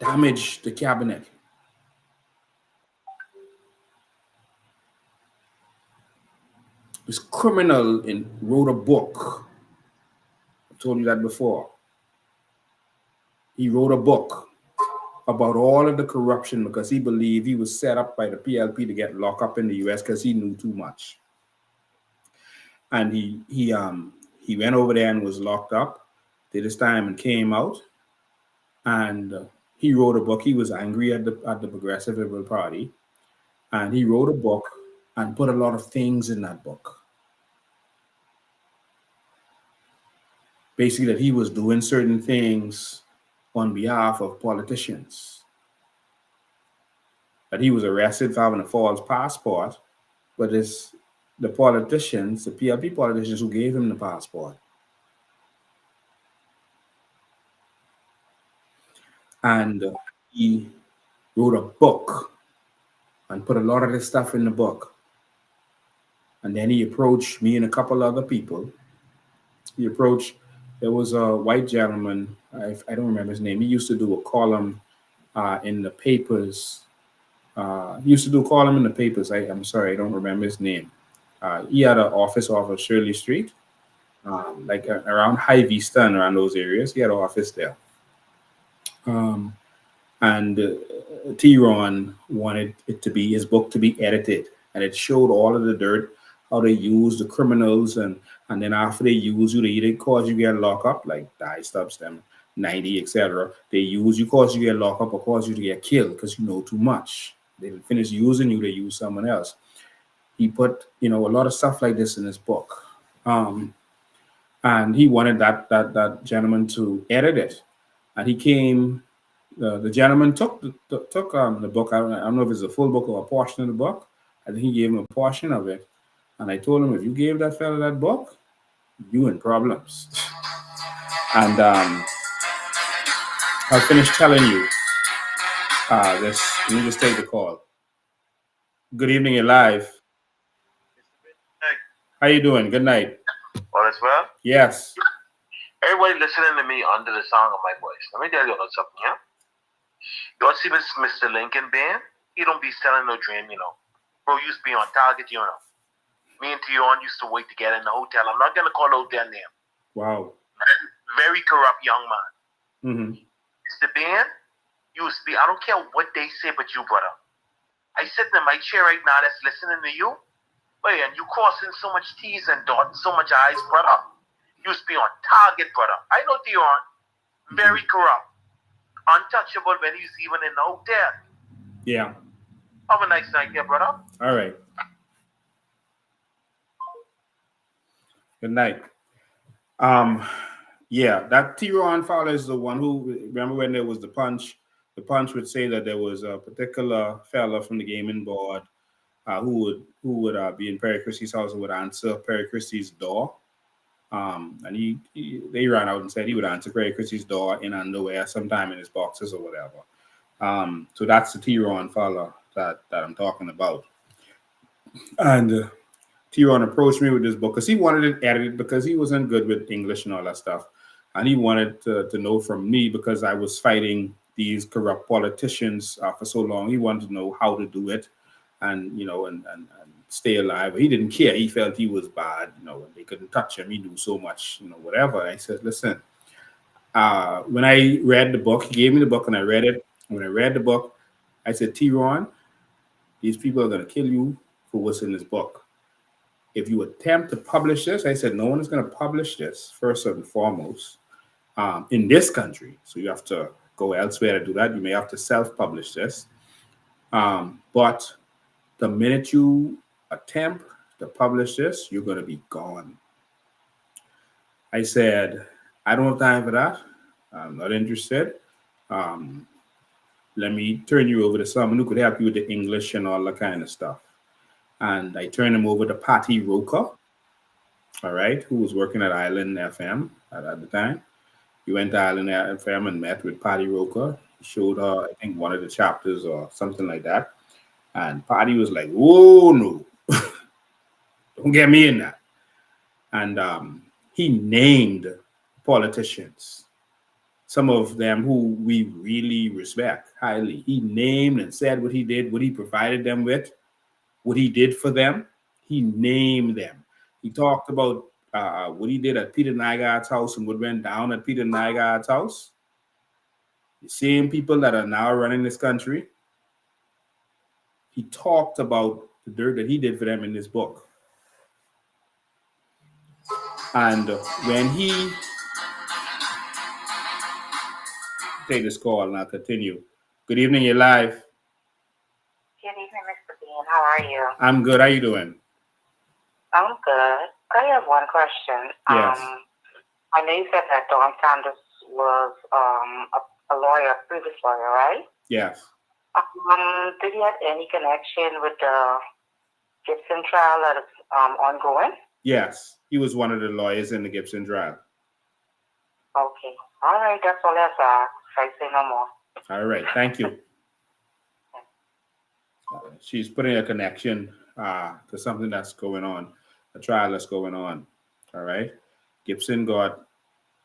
Damaged the cabinet. This criminal wrote a book. I told you that before. He wrote a book about all of the corruption because he believed he was set up by the PLP to get locked up in the US because he knew too much. And he went over there and was locked up, did his time and came out. And he wrote a book. He was angry at the Progressive Liberal Party. And he wrote a book and put a lot of things in that book. Basically, that he was doing certain things on behalf of politicians. That he was arrested for having a false passport, but it's the politicians, the PLP politicians who gave him the passport. And he wrote a book and put a lot of this stuff in the book. And then he approached me and a couple other people. There was a white gentleman, I don't remember his name. He used to do a column in the papers. I'm sorry, I don't remember his name. He had an office off of Shirley Street, around High Vista and around those areas. He had an office there. And T-Ron wanted his book to be edited, and it showed all of the dirt, how they use the criminals, and then after they use you, they either cause you get locked up, like die stubs them 90, etc. They use you, cause you get locked up, or cause you to get killed because you know too much. They finish using you, they use someone else. He put a lot of stuff like this in his book, and he wanted that gentleman to edit it, and he came. The gentleman took the book. I don't know if it's a full book or a portion of the book. I think he gave him a portion of it. And I told him, if you gave that fella that book, you in problems. And I'll finish telling you this. Let me just take the call. Good evening, you're live. Hey. How you doing? Good night. All is well? Yes. Everybody listening to me under the sound of my voice. Let me tell you something, yeah? You see this Mr. Lincoln band? He don't be selling no dream, Bro used to be on target, Me and Tion used to wait to get in the hotel. I'm not going to call the hotel name. Wow. Very corrupt young man. Mm-hmm. Mr. Band used to be, I don't care what they say, but you, brother. I sit in my chair right now that's listening to you. Wait, and you crossing so much T's and dots, so much I's, brother. Used to be on target, brother. I know Tion. Very corrupt. Untouchable when he's even in the hotel. Yeah. Have a nice night, yeah, brother. All right. Good night. Yeah, that Tyrone Fowler is the one who, remember when there was the punch? The punch would say that there was a particular fella from the gaming board who would be in Perry Christie's house and would answer Perry Christie's door. And they ran out and said he would answer Craig Christie's door in underwear sometime in his boxes or whatever. So that's the T-Ron fella that I'm talking about. And T-Ron approached me with this book because he wanted it edited because he wasn't good with English and all that stuff. And he wanted to know from me, because I was fighting these corrupt politicians for so long. He wanted to know how to do it and, and stay alive. He didn't care. He felt he was bad, and they couldn't touch him. He knew so much, whatever. I said, listen, when I read the book, he gave me the book and I read it. When I read the book, I said, T-Ron, these people are going to kill you for what's in this book. If you attempt to publish this, I said, no one is going to publish this, first and foremost, in this country. So you have to go elsewhere to do that. You may have to self-publish this. But the minute you attempt to publish this, you're going to be gone. I said, I don't have time for that. I'm not interested. Let me turn you over to someone who could help you with the English and all that kind of stuff. And I turned him over to Patty Roker, all right, who was working at Island FM at the time. He went to Island FM and met with Patty Roker. He showed her, I think, one of the chapters or something like that. And Patty was like, whoa, no, don't get me in that. And he named politicians, some of them who we really respect highly. He named and said what he did, what he provided them with, what he did for them. He named them. He talked about what he did at Peter Nygaard's house and what went down at Peter Nygaard's house. The same people that are now running this country. He talked about the dirt that he did for them in this book. And when he take this call and I'll continue. Good evening, you're live. Good evening, Mr. Bean. How are you? I'm good. How you doing? I'm good. I have one question. Yes. I know you said that Don Saunders was a lawyer, a previous lawyer, right? Yes. Did he have any connection with the Gibson trial that is ongoing? Yes. He was one of the lawyers in the Gibson trial. Okay. All right. That's all I have. I say no more. All right. Thank you. She's putting a connection to something that's going on, a trial that's going on. All right. Gibson got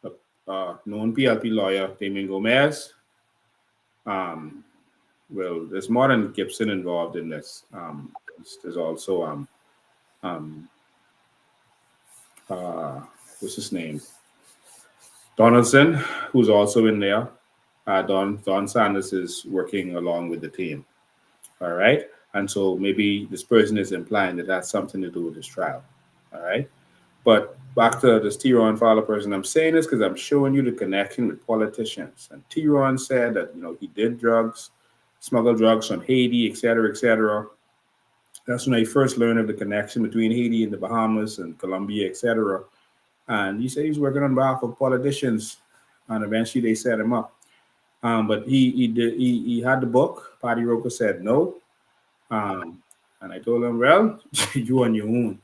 a known PLP lawyer, Damien Gomez. Well, there's more than Gibson involved in this. There's also what's his name? Donaldson, who's also in there. Don Saunders is working along with the team. All right. And so maybe this person is implying that that's something to do with this trial. All right. But back to this T-Ron Fowler person, I'm saying this because I'm showing you the connection with politicians. And T-Ron said that, he did drugs, smuggled drugs from Haiti, et cetera, et cetera. That's when I first learned of the connection between Haiti and the Bahamas and Colombia, et cetera. And he said he was working on behalf of politicians, and eventually they set him up. But he had the book. Patty Roker said no. And I told him, well, you on your own.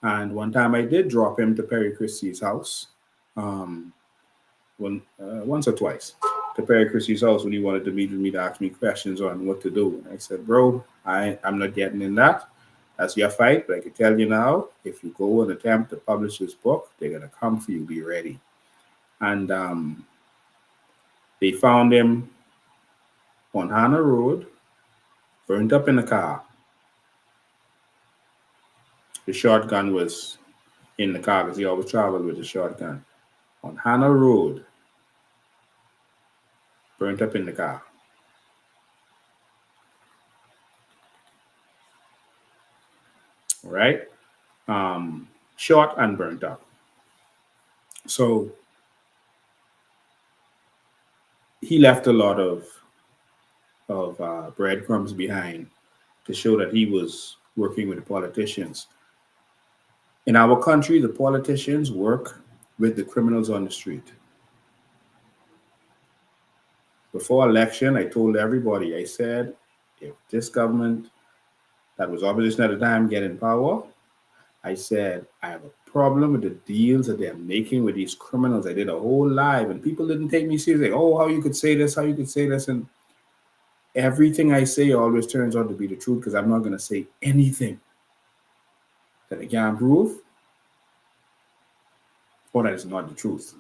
And one time I did drop him to Perry Christie's house, once or twice, to Perry Christie's house when he wanted to meet with me to ask me questions on what to do. And I said, bro, I'm not getting in that. That's your fight. But I can tell you now, if you go and attempt to publish this book, they're going to come for you. Be ready. And they found him on Hannah Road, burnt up in a car. The shotgun was in the car because he always traveled with the shotgun. On Hannah Road, burnt up in the car. All right? Shot and burnt up. So he left a lot of breadcrumbs behind to show that he was working with the politicians. In our country, the politicians work with the criminals on the street. Before election, I told everybody, I said, if this government that was opposition at the time get in power, I said, I have a problem with the deals that they're making with these criminals. I did a whole live and people didn't take me seriously. Oh, how you could say this, how you could say this. And everything I say always turns out to be the truth because I'm not going to say anything that I can't prove or that is not the truth.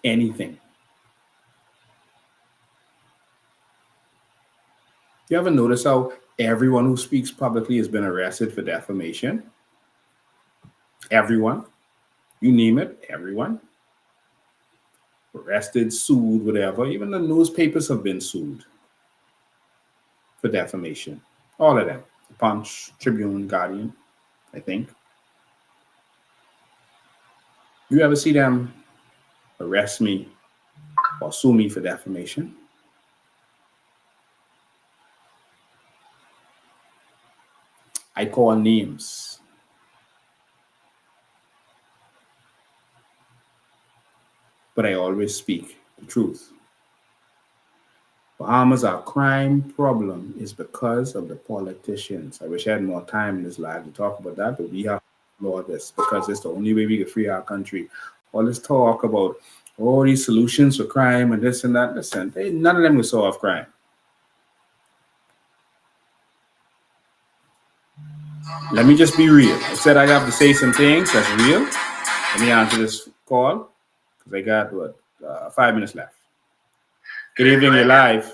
Anything. You ever notice how everyone who speaks publicly has been arrested for defamation? Everyone. You name it, everyone. Arrested, sued, whatever. Even the newspapers have been sued for defamation. All of them. Punch, Tribune, Guardian, I think. You ever see them arrest me or sue me for defamation? I call names. But I always speak the truth. Bahamas, our crime problem is because of the politicians. I wish I had more time in this live to talk about that, but we have to explore this because it's the only way we can free our country. All this talk about all these solutions for crime and this and that, listen, none of them will solve crime. Let me just be real. I said I have to say some things that's real. Let me answer this call because I got 5 minutes left. Good evening, you're live.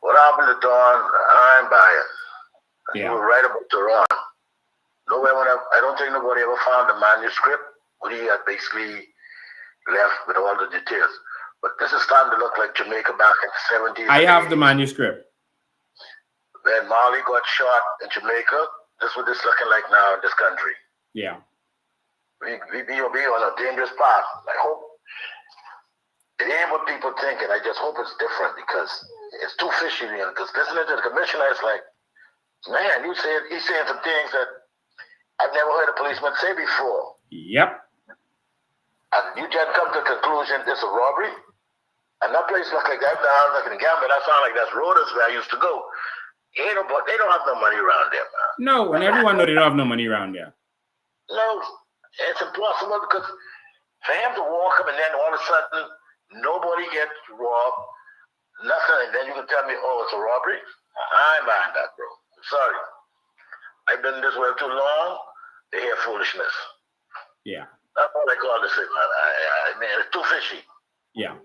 What happened to Don? I'm biased. Yeah. You were right about Tehran. I don't think nobody ever found the manuscript where he had basically left with all the details. But this is starting to look like Jamaica back in the 70s. I have the manuscript. When Marley got shot in Jamaica, this is what it's looking like now in this country. Yeah. We be on a dangerous path. I hope it ain't what people think, and I just hope it's different because it's too fishy. Because listening to the commissioner, it's like, man, he's saying some things that I've never heard a policeman say before. Yep. And you just come to the conclusion this is a robbery? And that place look like that down like in Gambia, that sound like that's Rhodes where I used to go. They don't have no money around there, man. No, and everyone know they don't have no money around there. No, it's impossible because for him to walk up and then all of a sudden nobody gets robbed, nothing, and then you can tell me, oh, it's a robbery? I ain't buying that, bro. I'm sorry. I've been this way too long to hear foolishness. Yeah. That's all I call this thing, man. I mean, it's too fishy. Yeah.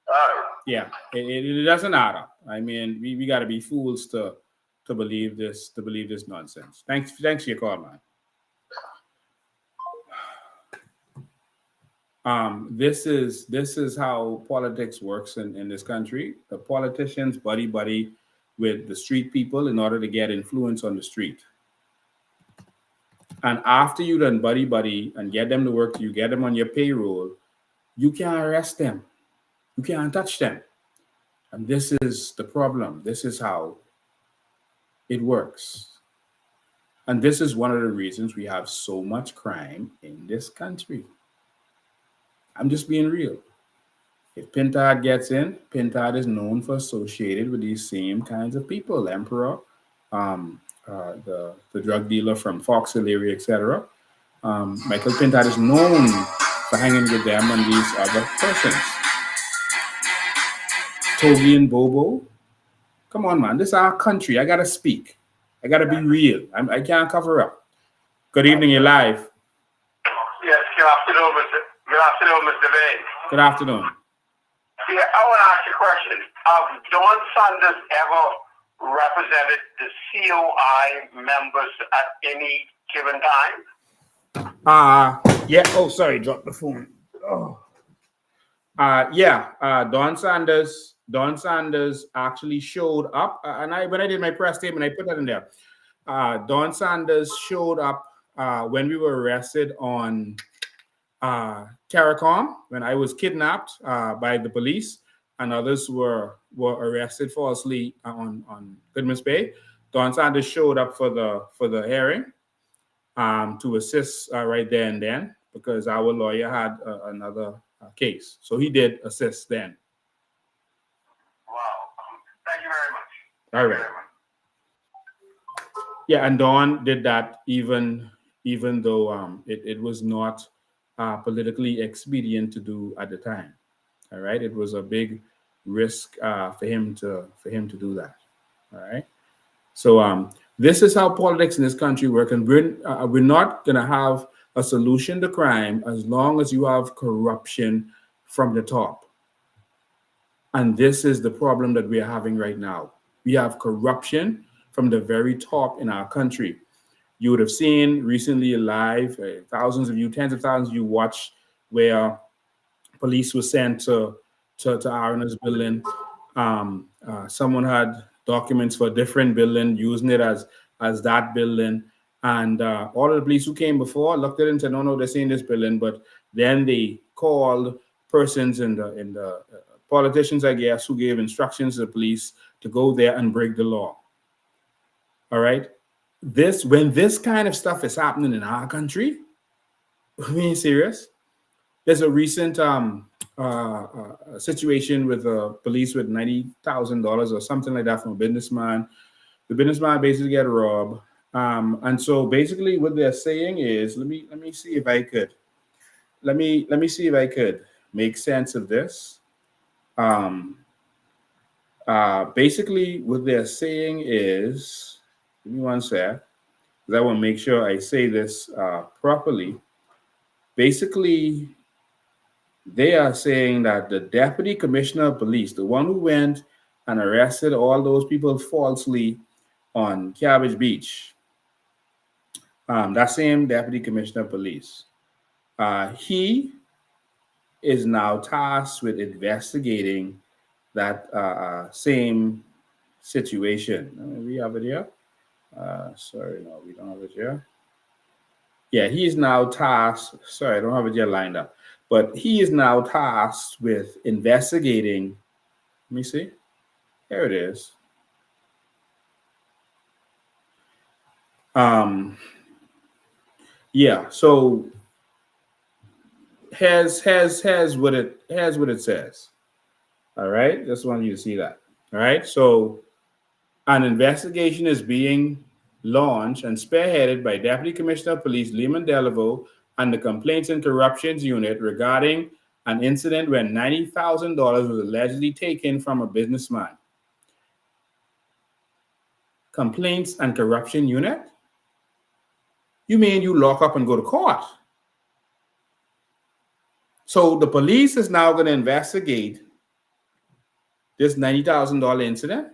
All right. Yeah, it doesn't add up. I mean, we got to be fools to believe this nonsense. Thanks for your call, man. This is how politics works in this country. The politicians buddy with the street people in order to get influence on the street. And after you done buddy and get them to work, you get them on your payroll, you can't arrest them. You can't touch them. And this is the problem. This is how it works. And this is one of the reasons we have so much crime in this country. I'm just being real. If Pintard gets in, Pintard is known for associated with these same kinds of people. Emperor, the drug dealer from Fox Hill area, etc. Michael Pintard is known for hanging with them and these other persons. Toby and Bobo. Come on, man. This is our country. I got to speak. I got to be real. I can't cover up. Good evening. You're live. Yes, good afternoon, Mr. Vane. Good afternoon. Yeah, I want to ask you a question. Have Don Saunders ever represented the COI members at any given time? Yeah. Oh, sorry. Dropped the phone. Oh. Don Saunders actually showed up, and when I did my press statement, I put that in there. Don Saunders showed up when we were arrested on Terracom, when I was kidnapped by the police, and others were arrested falsely on Goodman's Bay. Don Saunders showed up for the hearing to assist right there and then because our lawyer had another case, so he did assist then. Wow. Thank you very much. All right. Yeah, and Don did that even though it was not politically expedient to do at the time. All right, it was a big risk for him to do that. All right, so this is how politics in this country work, and we're not gonna have a solution to crime as long as you have corruption from the top. And this is the problem that we are having right now. We have corruption from the very top in our country. You would have seen recently live, thousands of you, tens of thousands of you watched where police were sent to Aaron's building. Someone had documents for a different building, using it as that building. And all of the police who came before looked at it and said, no, they're saying this building. But then they called persons in the politicians, I guess, who gave instructions to the police to go there and break the law. All right. When this kind of stuff is happening in our country, I mean, serious. There's a recent situation with police with $90,000 or something like that from a businessman. The businessman basically got robbed, and so basically what they're saying is, let me see if I could, let me see if I could make sense of this. Basically what they're saying is, give me one sec, because I want to make sure I say this properly. Basically, they are saying that the deputy commissioner of police, the one who went and arrested all those people falsely on Cabbage Beach, that same deputy commissioner of police, he is now tasked with investigating that same situation. We have it here. Sorry, no, we don't have it here. Yeah, he's now tasked. Sorry, I don't have it yet lined up. But he is now tasked with investigating. Let me see. Here it is. Yeah. So has what it says. All right. Just want you to see that. All right. So an investigation is being launched and spearheaded by Deputy Commissioner of Police Lehman Delaveau and the Complaints and Corruptions Unit regarding an incident where $90,000 was allegedly taken from a businessman. Complaints and Corruption Unit? You mean you lock up and go to court? So the police is now going to investigate this $90,000 incident?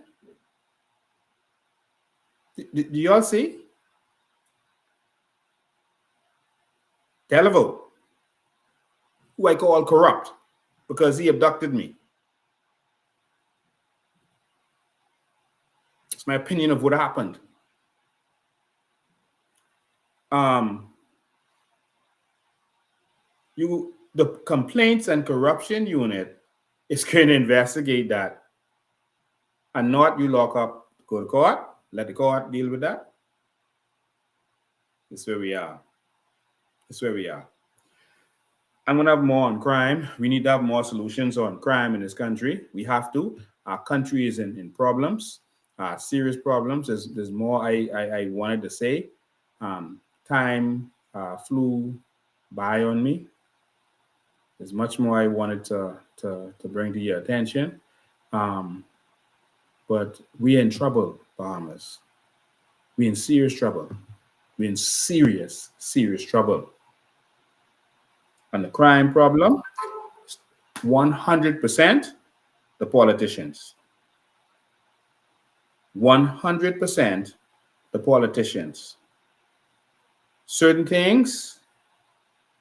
Do y'all see? Delaveau, who I call corrupt because he abducted me. It's my opinion of what happened. The Complaints and Corruption Unit is going to investigate that, and not you lock up, go to court, let the court deal with that. That's where we are. That's where we are. I'm going to have more on crime. We need to have more solutions on crime in this country. We have to. Our country is in problems, serious problems. There's more I wanted to say. Time flew by on me. There's much more I wanted to bring to your attention. But we're in trouble, Bahamas. We're in serious trouble. We're in serious, serious trouble. And the crime problem, 100% the politicians. 100% the politicians. Certain things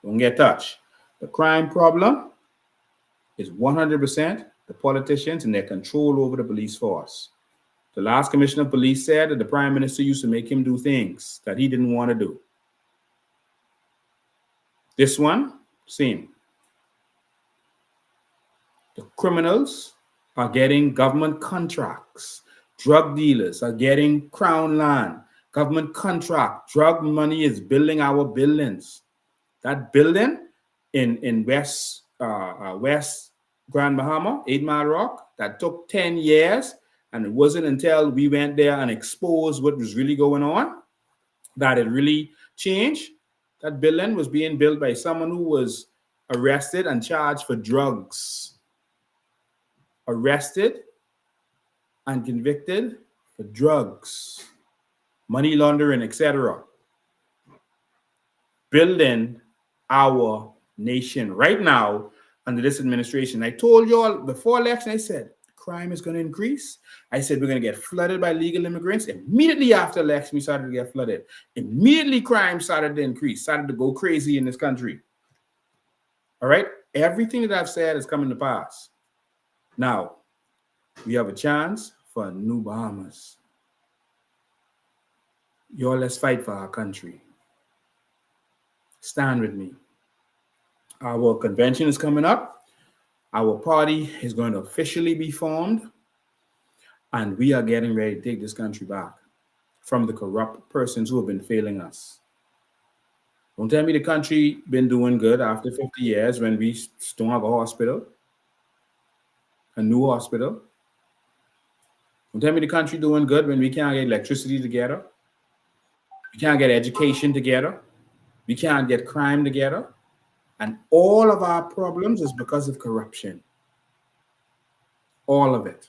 don't get touched. The crime problem is 100% the politicians and their control over the police force. The last commissioner of police said that the prime minister used to make him do things that he didn't want to do. This one, same. The criminals are getting government contracts. Drug dealers are getting crown land, government contract. Drug money is building our buildings. That building in West Grand Bahama, 8 Mile Rock, that took 10 years And it wasn't until we went there and exposed what was really going on that it really changed. That building was being built by someone who was arrested and charged for drugs. Arrested and convicted for drugs, money laundering, etc. Building our nation right now under this administration. I told you all before election, I said, crime is going to increase. I said, we're going to get flooded by legal immigrants. Immediately after election, we started to get flooded. Immediately crime started to increase, started to go crazy in this country. All right. Everything that I've said is coming to pass. Now, we have a chance for a new Bahamas. Y'all, let's fight for our country. Stand with me. Our convention is coming up. Our party is going to officially be formed. And we are getting ready to take this country back from the corrupt persons who have been failing us. Don't tell me the country been doing good after 50 years when we don't have a hospital, a new hospital. Don't tell me the country doing good when we can't get electricity together. We can't get education together. We can't get crime together. And all of our problems is because of corruption. All of it.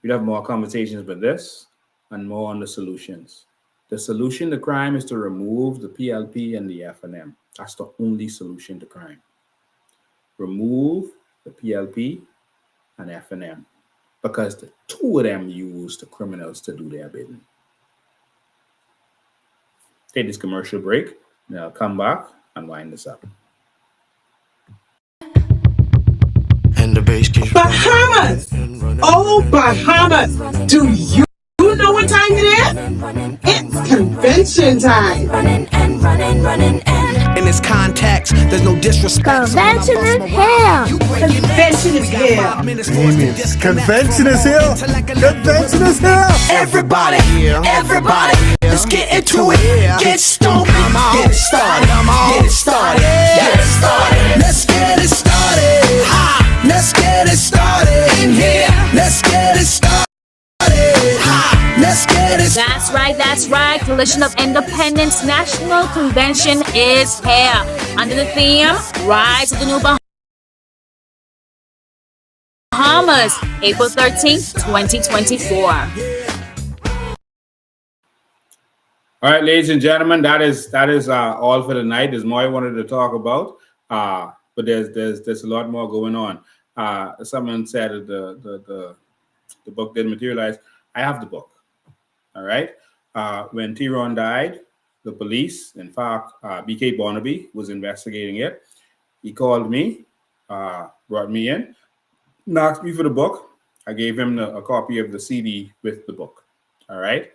We'd have more conversations about this and more on the solutions. The solution to crime is to remove the PLP and the FNM. That's the only solution to crime. Remove the PLP and FNM because the two of them use the criminals to do their bidding. Take this commercial break, and I'll come back and wind this up. And the bass keeps Bahamas! Oh, Bahamas! Do you know what time it is? It's convention time! In this context, there's no disrespect. Convention is here! Convention is here! Convention is here! Convention is here! Everybody, let's get into it. Get stoned, get it started, get it started, get it started. Let's get it started. Let's get it started in here. Let's get it started. Let's get it. That's right. Coalition of Independence National Convention is here. Under the theme, Rise of the New Bahamas, April 13th, 2024. All right, ladies and gentlemen, that is all for the night. There's more I wanted to talk about, but there's a lot more going on. Someone said that the book didn't materialize. I have the book. All right. When Tyrone died, the police, in fact, BK Barnaby was investigating it. He called me, brought me in, and asked me for the book. I gave him a copy of the CD with the book. All right.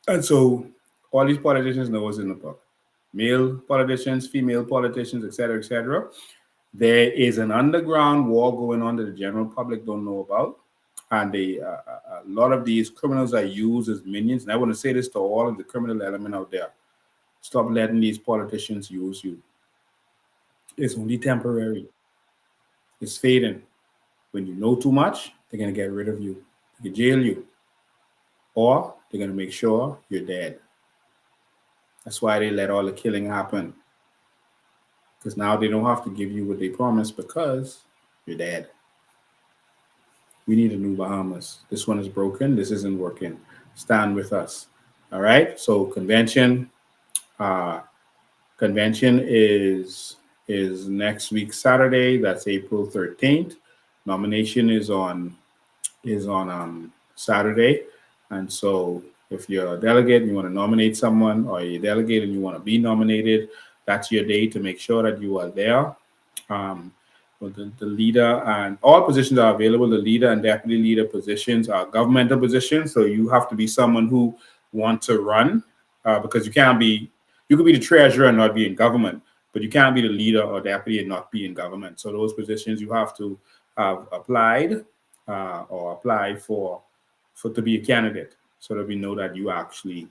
And so all these politicians know what's in the book. Male politicians, female politicians, et cetera, et cetera. There is an underground war going on that the general public don't know about. And a lot of these criminals are used as minions. And I want to say this to all of the criminal element out there. Stop letting these politicians use you. It's only temporary. It's fading. When you know too much, they're going to get rid of you. They can jail you. Or they're going to make sure you're dead. That's why they let all the killing happen. Because now they don't have to give you what they promised because you're dead. We need a new Bahamas. This one is broken. This isn't working. Stand with us. All right. So convention is next week Saturday. That's April 13th. Nomination is on Saturday. And so if you're a delegate and you want to nominate someone, or you're a delegate and you want to be nominated, that's your day to make sure that you are there. The leader and all positions are available. The leader and deputy leader positions are governmental positions. So you have to be someone who wants to run because you could be the treasurer and not be in government, but you can't be the leader or deputy and not be in government. So those positions you have to have applied or apply for to be a candidate so that we know that you actually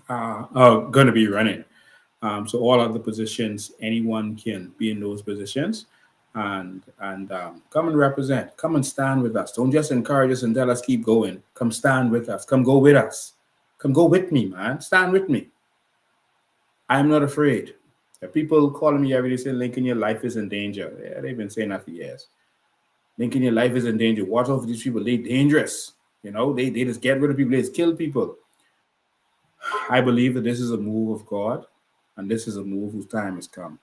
are going to be running. So all other positions, anyone can be in those positions. and come and represent. Come and stand with us. Don't just encourage us and tell us keep going. Come stand with us. Come go with us. Come go with me, man. Stand with me. I'm not afraid. There are people calling me every day saying, Lincoln, your life is in danger. Yeah, they've been saying that for years. Lincoln, your life is in danger. Watch out for these people. They're dangerous. You know, they just get rid of people. They just kill people. I believe that this is a move of God, and this is a move whose time has come.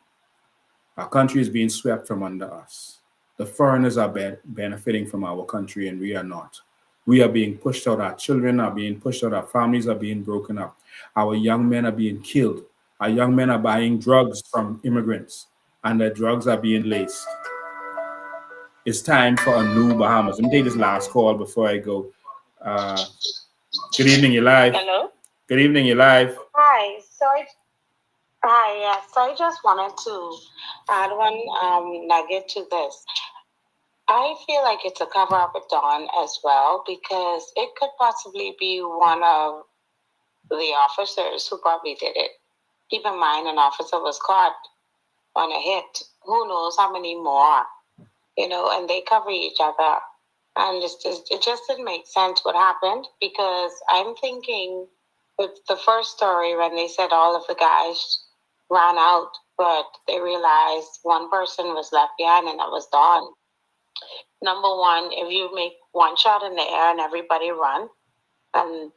Our country is being swept from under us. The foreigners are benefiting from our country, and we are not. We are being pushed out. Our children are being pushed out. Our families are being broken up. Our young men are being killed. Our young men are buying drugs from immigrants, and the drugs are being laced. It's time for a new Bahamas. Let me take this last call before I go. Good evening, you're live. Hello. Good evening, you're live. Hi. Hi. Yeah. So I just wanted to add one nugget to this. I feel like it's a cover up with Don as well, because it could possibly be one of the officers who probably did it. Keep in mind, an officer was caught on a hit. Who knows how many more? You know, and they cover each other. And it just didn't make sense what happened, because I'm thinking with the first story when they said all of the guys ran out, but they realized one person was left behind, and that was Don. Number one, if you make one shot in the air and everybody run, and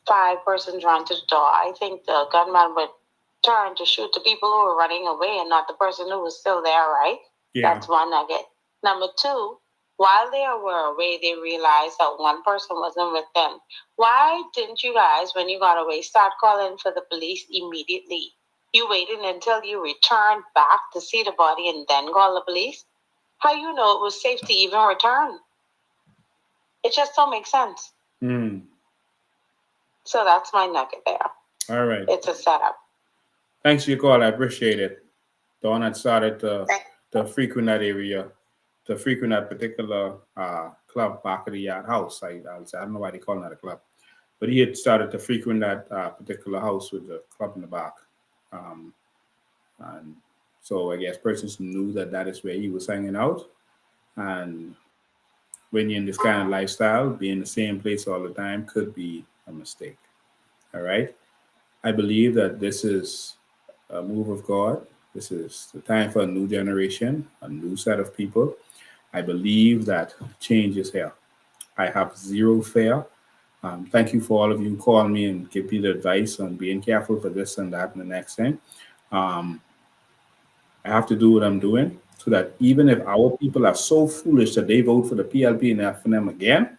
5 persons run to the door, I think the gunman would turn to shoot the people who were running away and not the person who was still there, right? Yeah. That's one nugget. Number two, while they were away, they realized that one person wasn't with them. Why didn't you guys, when you got away, start calling for the police immediately? You waited until you returned back to see the body and then call the police? How you know it was safe to even return? It just don't make sense. So that's my nugget there. All right. It's a setup. Thanks for your call. I appreciate it. Dawn had started to frequent that area, to frequent that particular club back of the yard house. I don't know why they call that a club, but he had started to frequent that particular house with the club in the back. And so I guess persons knew that is where he was hanging out. And when you're in this kind of lifestyle, being in the same place all the time could be a mistake. All right. I believe that this is a move of God. This is the time for a new generation, a new set of people. I believe that change is here. I have zero fear. Thank you for all of you who call me and give me the advice on being careful for this and that and the next thing. I have to do what I'm doing so that even if our people are so foolish that they vote for the PLP and FNM again,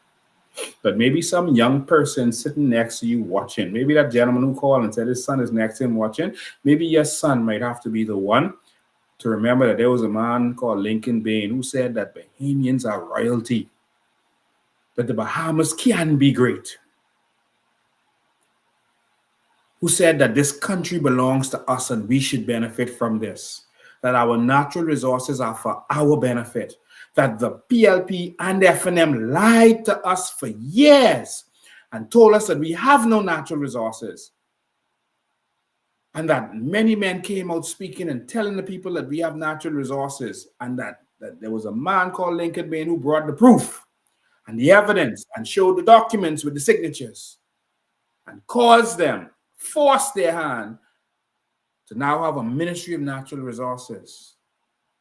that maybe some young person sitting next to you watching, maybe that gentleman who called and said his son is next to him watching, maybe your son might have to be the one to remember that there was a man called Lincoln Bain who said that Bahamians are royalty, that the Bahamas can be great, who said that this country belongs to us and we should benefit from this, that our natural resources are for our benefit, that the PLP and the FNM lied to us for years and told us that we have no natural resources, and that many men came out speaking and telling the people that we have natural resources, and that there was a man called Lincoln Bain who brought the proof and the evidence and showed the documents with the signatures and caused them, forced their hand to now have a Ministry of Natural Resources.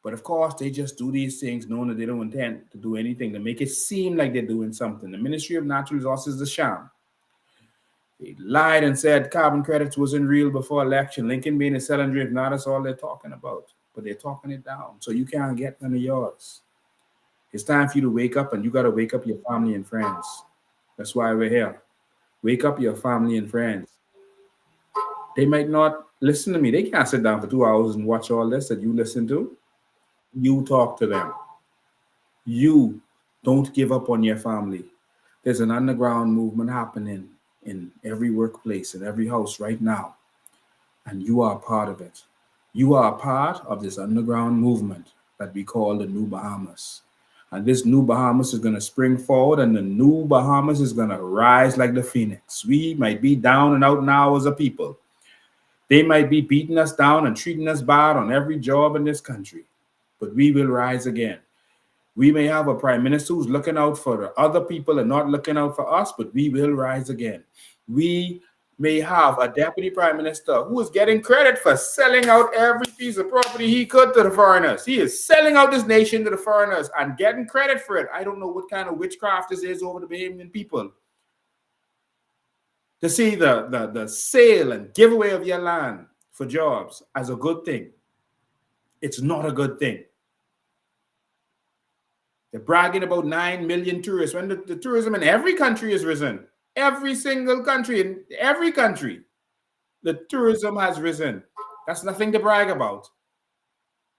But of course, they just do these things knowing that they don't intend to do anything, to make it seem like they're doing something. The Ministry of Natural Resources is a sham. They lied and said carbon credits wasn't real before election. Lincoln Bain is selling drink. Now that's all they're talking about. But they're talking it down. So you can't get none of yours. It's time for you to wake up, and you got to wake up your family and friends. That's why we're here. Wake up your family and friends. They might not listen to me. They can't sit down for 2 hours and watch all this that you listen to. You talk to them. You don't give up on your family. There's an underground movement happening in every workplace, in every house right now. And you are a part of it. You are a part of this underground movement that we call the New Bahamas. And this New Bahamas is going to spring forward, and the New Bahamas is going to rise like the phoenix. We might be down and out now as a people. They might be beating us down and treating us bad on every job in this country. but we will rise again. We may have a prime minister who's looking out for the other people and not looking out for us, but we will rise again. We may have a deputy prime minister who is getting credit for selling out every piece of property he could to the foreigners. He is selling out this nation to the foreigners and getting credit for it. I don't know what kind of witchcraft this is over the Bahamian people. To see the sale and giveaway of your land for jobs as a good thing. It's not a good thing. They're bragging about 9 million tourists when the tourism in every country has risen. Every single country, in every country, the tourism has risen. That's nothing to brag about.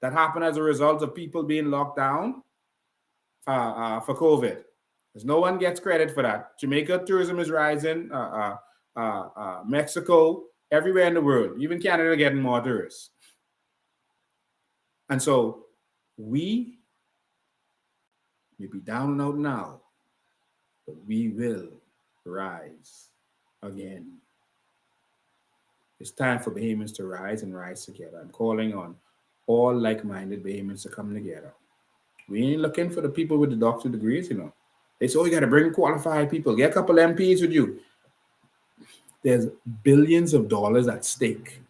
That happened as a result of people being locked down for COVID. Because no one gets credit for that. Jamaica tourism is rising. Mexico, everywhere in the world, even Canada getting more tourists. And so we may be down and out now, but we will rise again. It's time for Bahamians to rise and rise together. I'm calling on all like-minded Bahamians to come together. We ain't looking for the people with the doctorate degrees, you know. They say, oh, you got to bring qualified people. Get a couple MPs with you. There's billions of dollars at stake.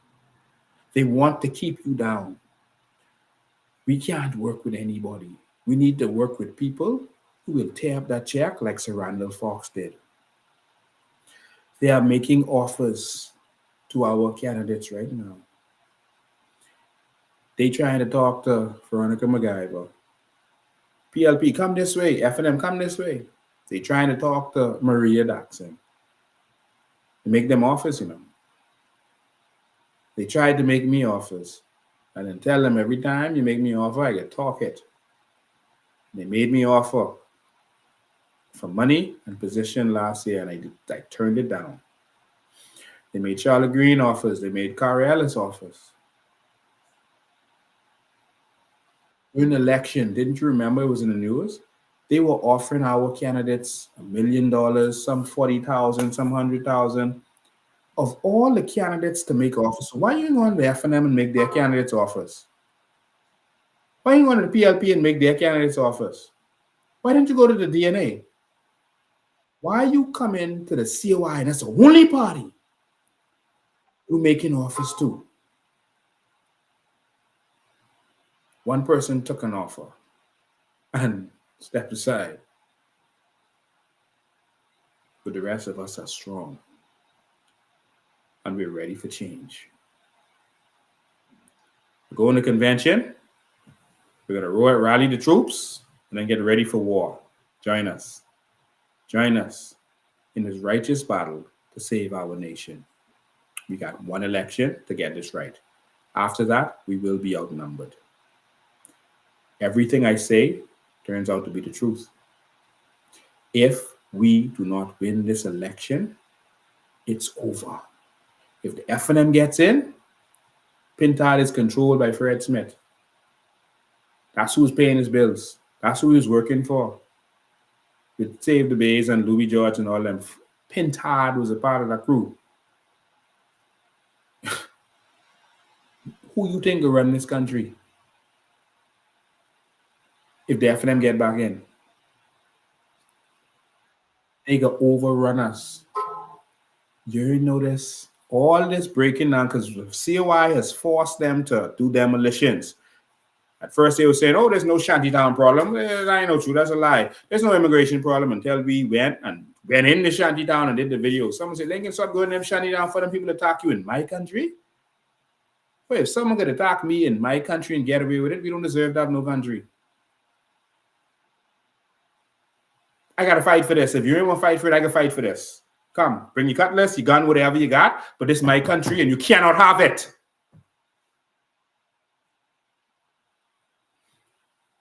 They want to keep you down. We can't work with anybody. We need to work with people who will tear up that check like Sir Randall Fox did. They are making offers to our candidates right now. They trying to talk to Veronica McGiver. PLP, come this way. F&M, come this way. They trying to talk to Maria Daxon. They make them offers, you know. They tried to make me offers. And then tell them every time you make me an offer, I get talk it. They made me offer for money and position last year, and I turned it down. They made Charlotte Green offers. They made Kari Ellis offers. During the election, didn't you remember it was in the news? They were offering our candidates $1 million, some 40,000, some 100,000. Of all the candidates to make offers, why are you going to F&M and make their candidates offers? Why are you going to the PLP and make their candidates offers? Why didn't you go to the DNA? Why you come into the COI and that's the only party who making offers too? One person took an offer and stepped aside. But the rest of us are strong. And we're ready for change. We're going to convention. We're going to rally the troops and then get ready for war. Join us. Join us in this righteous battle to save our nation. We got one election to get this right. After that, we will be outnumbered. Everything I say turns out to be the truth. If we do not win this election, it's over. If the F&M gets in, Pintard is controlled by Fred Smith. That's who's paying his bills. That's who he's working for. With Save the Bays and Louis George and all them. Pintard was a part of that crew. Who you think will run this country if the F&M get back in? They can overrun us. You notice all this breaking down because COI has forced them to do demolitions. At first they were saying, oh, there's no shantytown problem. That ain't no true. That's a lie. There's no immigration problem until we went in the shantytown and did the video. Someone said, they can start going to them shantytown for them people to attack you in my country. Well, if someone could attack me in my country and get away with it, we don't deserve to have no country. I got to fight for this. If you ain't want to fight for it, I can fight for this. Come, bring your cutlass, your gun, whatever you got, but this is my country and you cannot have it.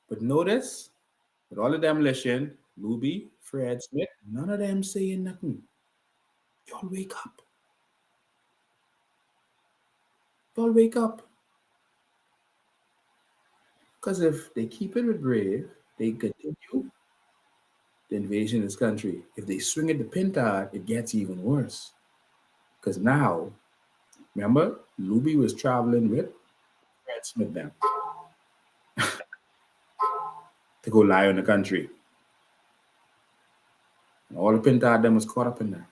But notice, with all the demolition, Luby, Fred Smith, none of them saying nothing. Y'all wake up. Y'all wake up. Because if they keep it with Brave, they continue the invasion of this country. If they swing it to Pintard, it gets even worse. Because now, remember, Luby was traveling with Fred Smith then. to go lie on the country. And all the Pintard them was caught up in that.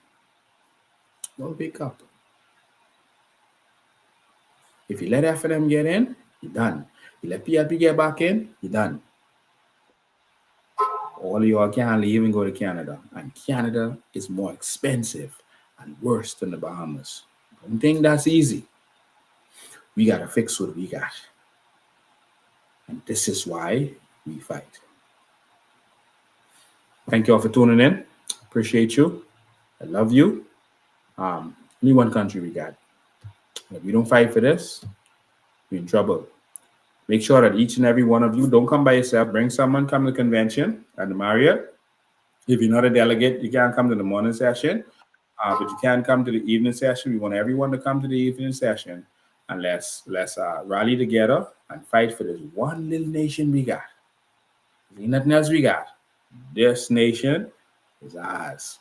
Don't wake up. If you let FNM get in, you're done. You let PLP get back in, you're done. All of y'all can't leave and go to Canada. And Canada is more expensive and worse than the Bahamas. Don't think that's easy. We got to fix what we got. And this is why we fight. Thank you all for tuning in. Appreciate you. I love you. Only one country we got. If we don't fight for this, we're in trouble. Make sure that each and every one of you don't come by yourself. Bring someone, come to the convention at the Marriott. If you're not a delegate, you can't come to the morning session, but you can come to the evening session. We want everyone to come to the evening session, and let's rally together and fight for this one little nation we got. There's nothing else we got. This nation is ours.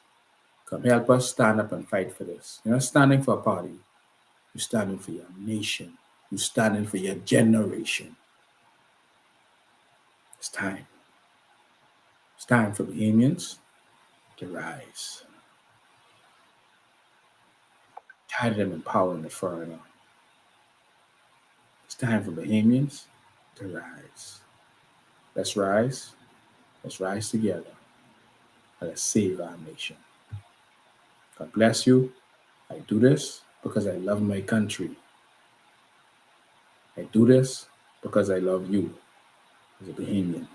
Come help us stand up and fight for this. You're not standing for a party. You're standing for your nation. You're standing for your generation. It's time. It's time for Bahamians to rise. Tired of them empowering the foreigner. It's time for Bahamians to rise. Let's rise. Let's rise together. And let's save our nation. God bless you. I do this because I love my country. I do this because I love you as a Bahamian.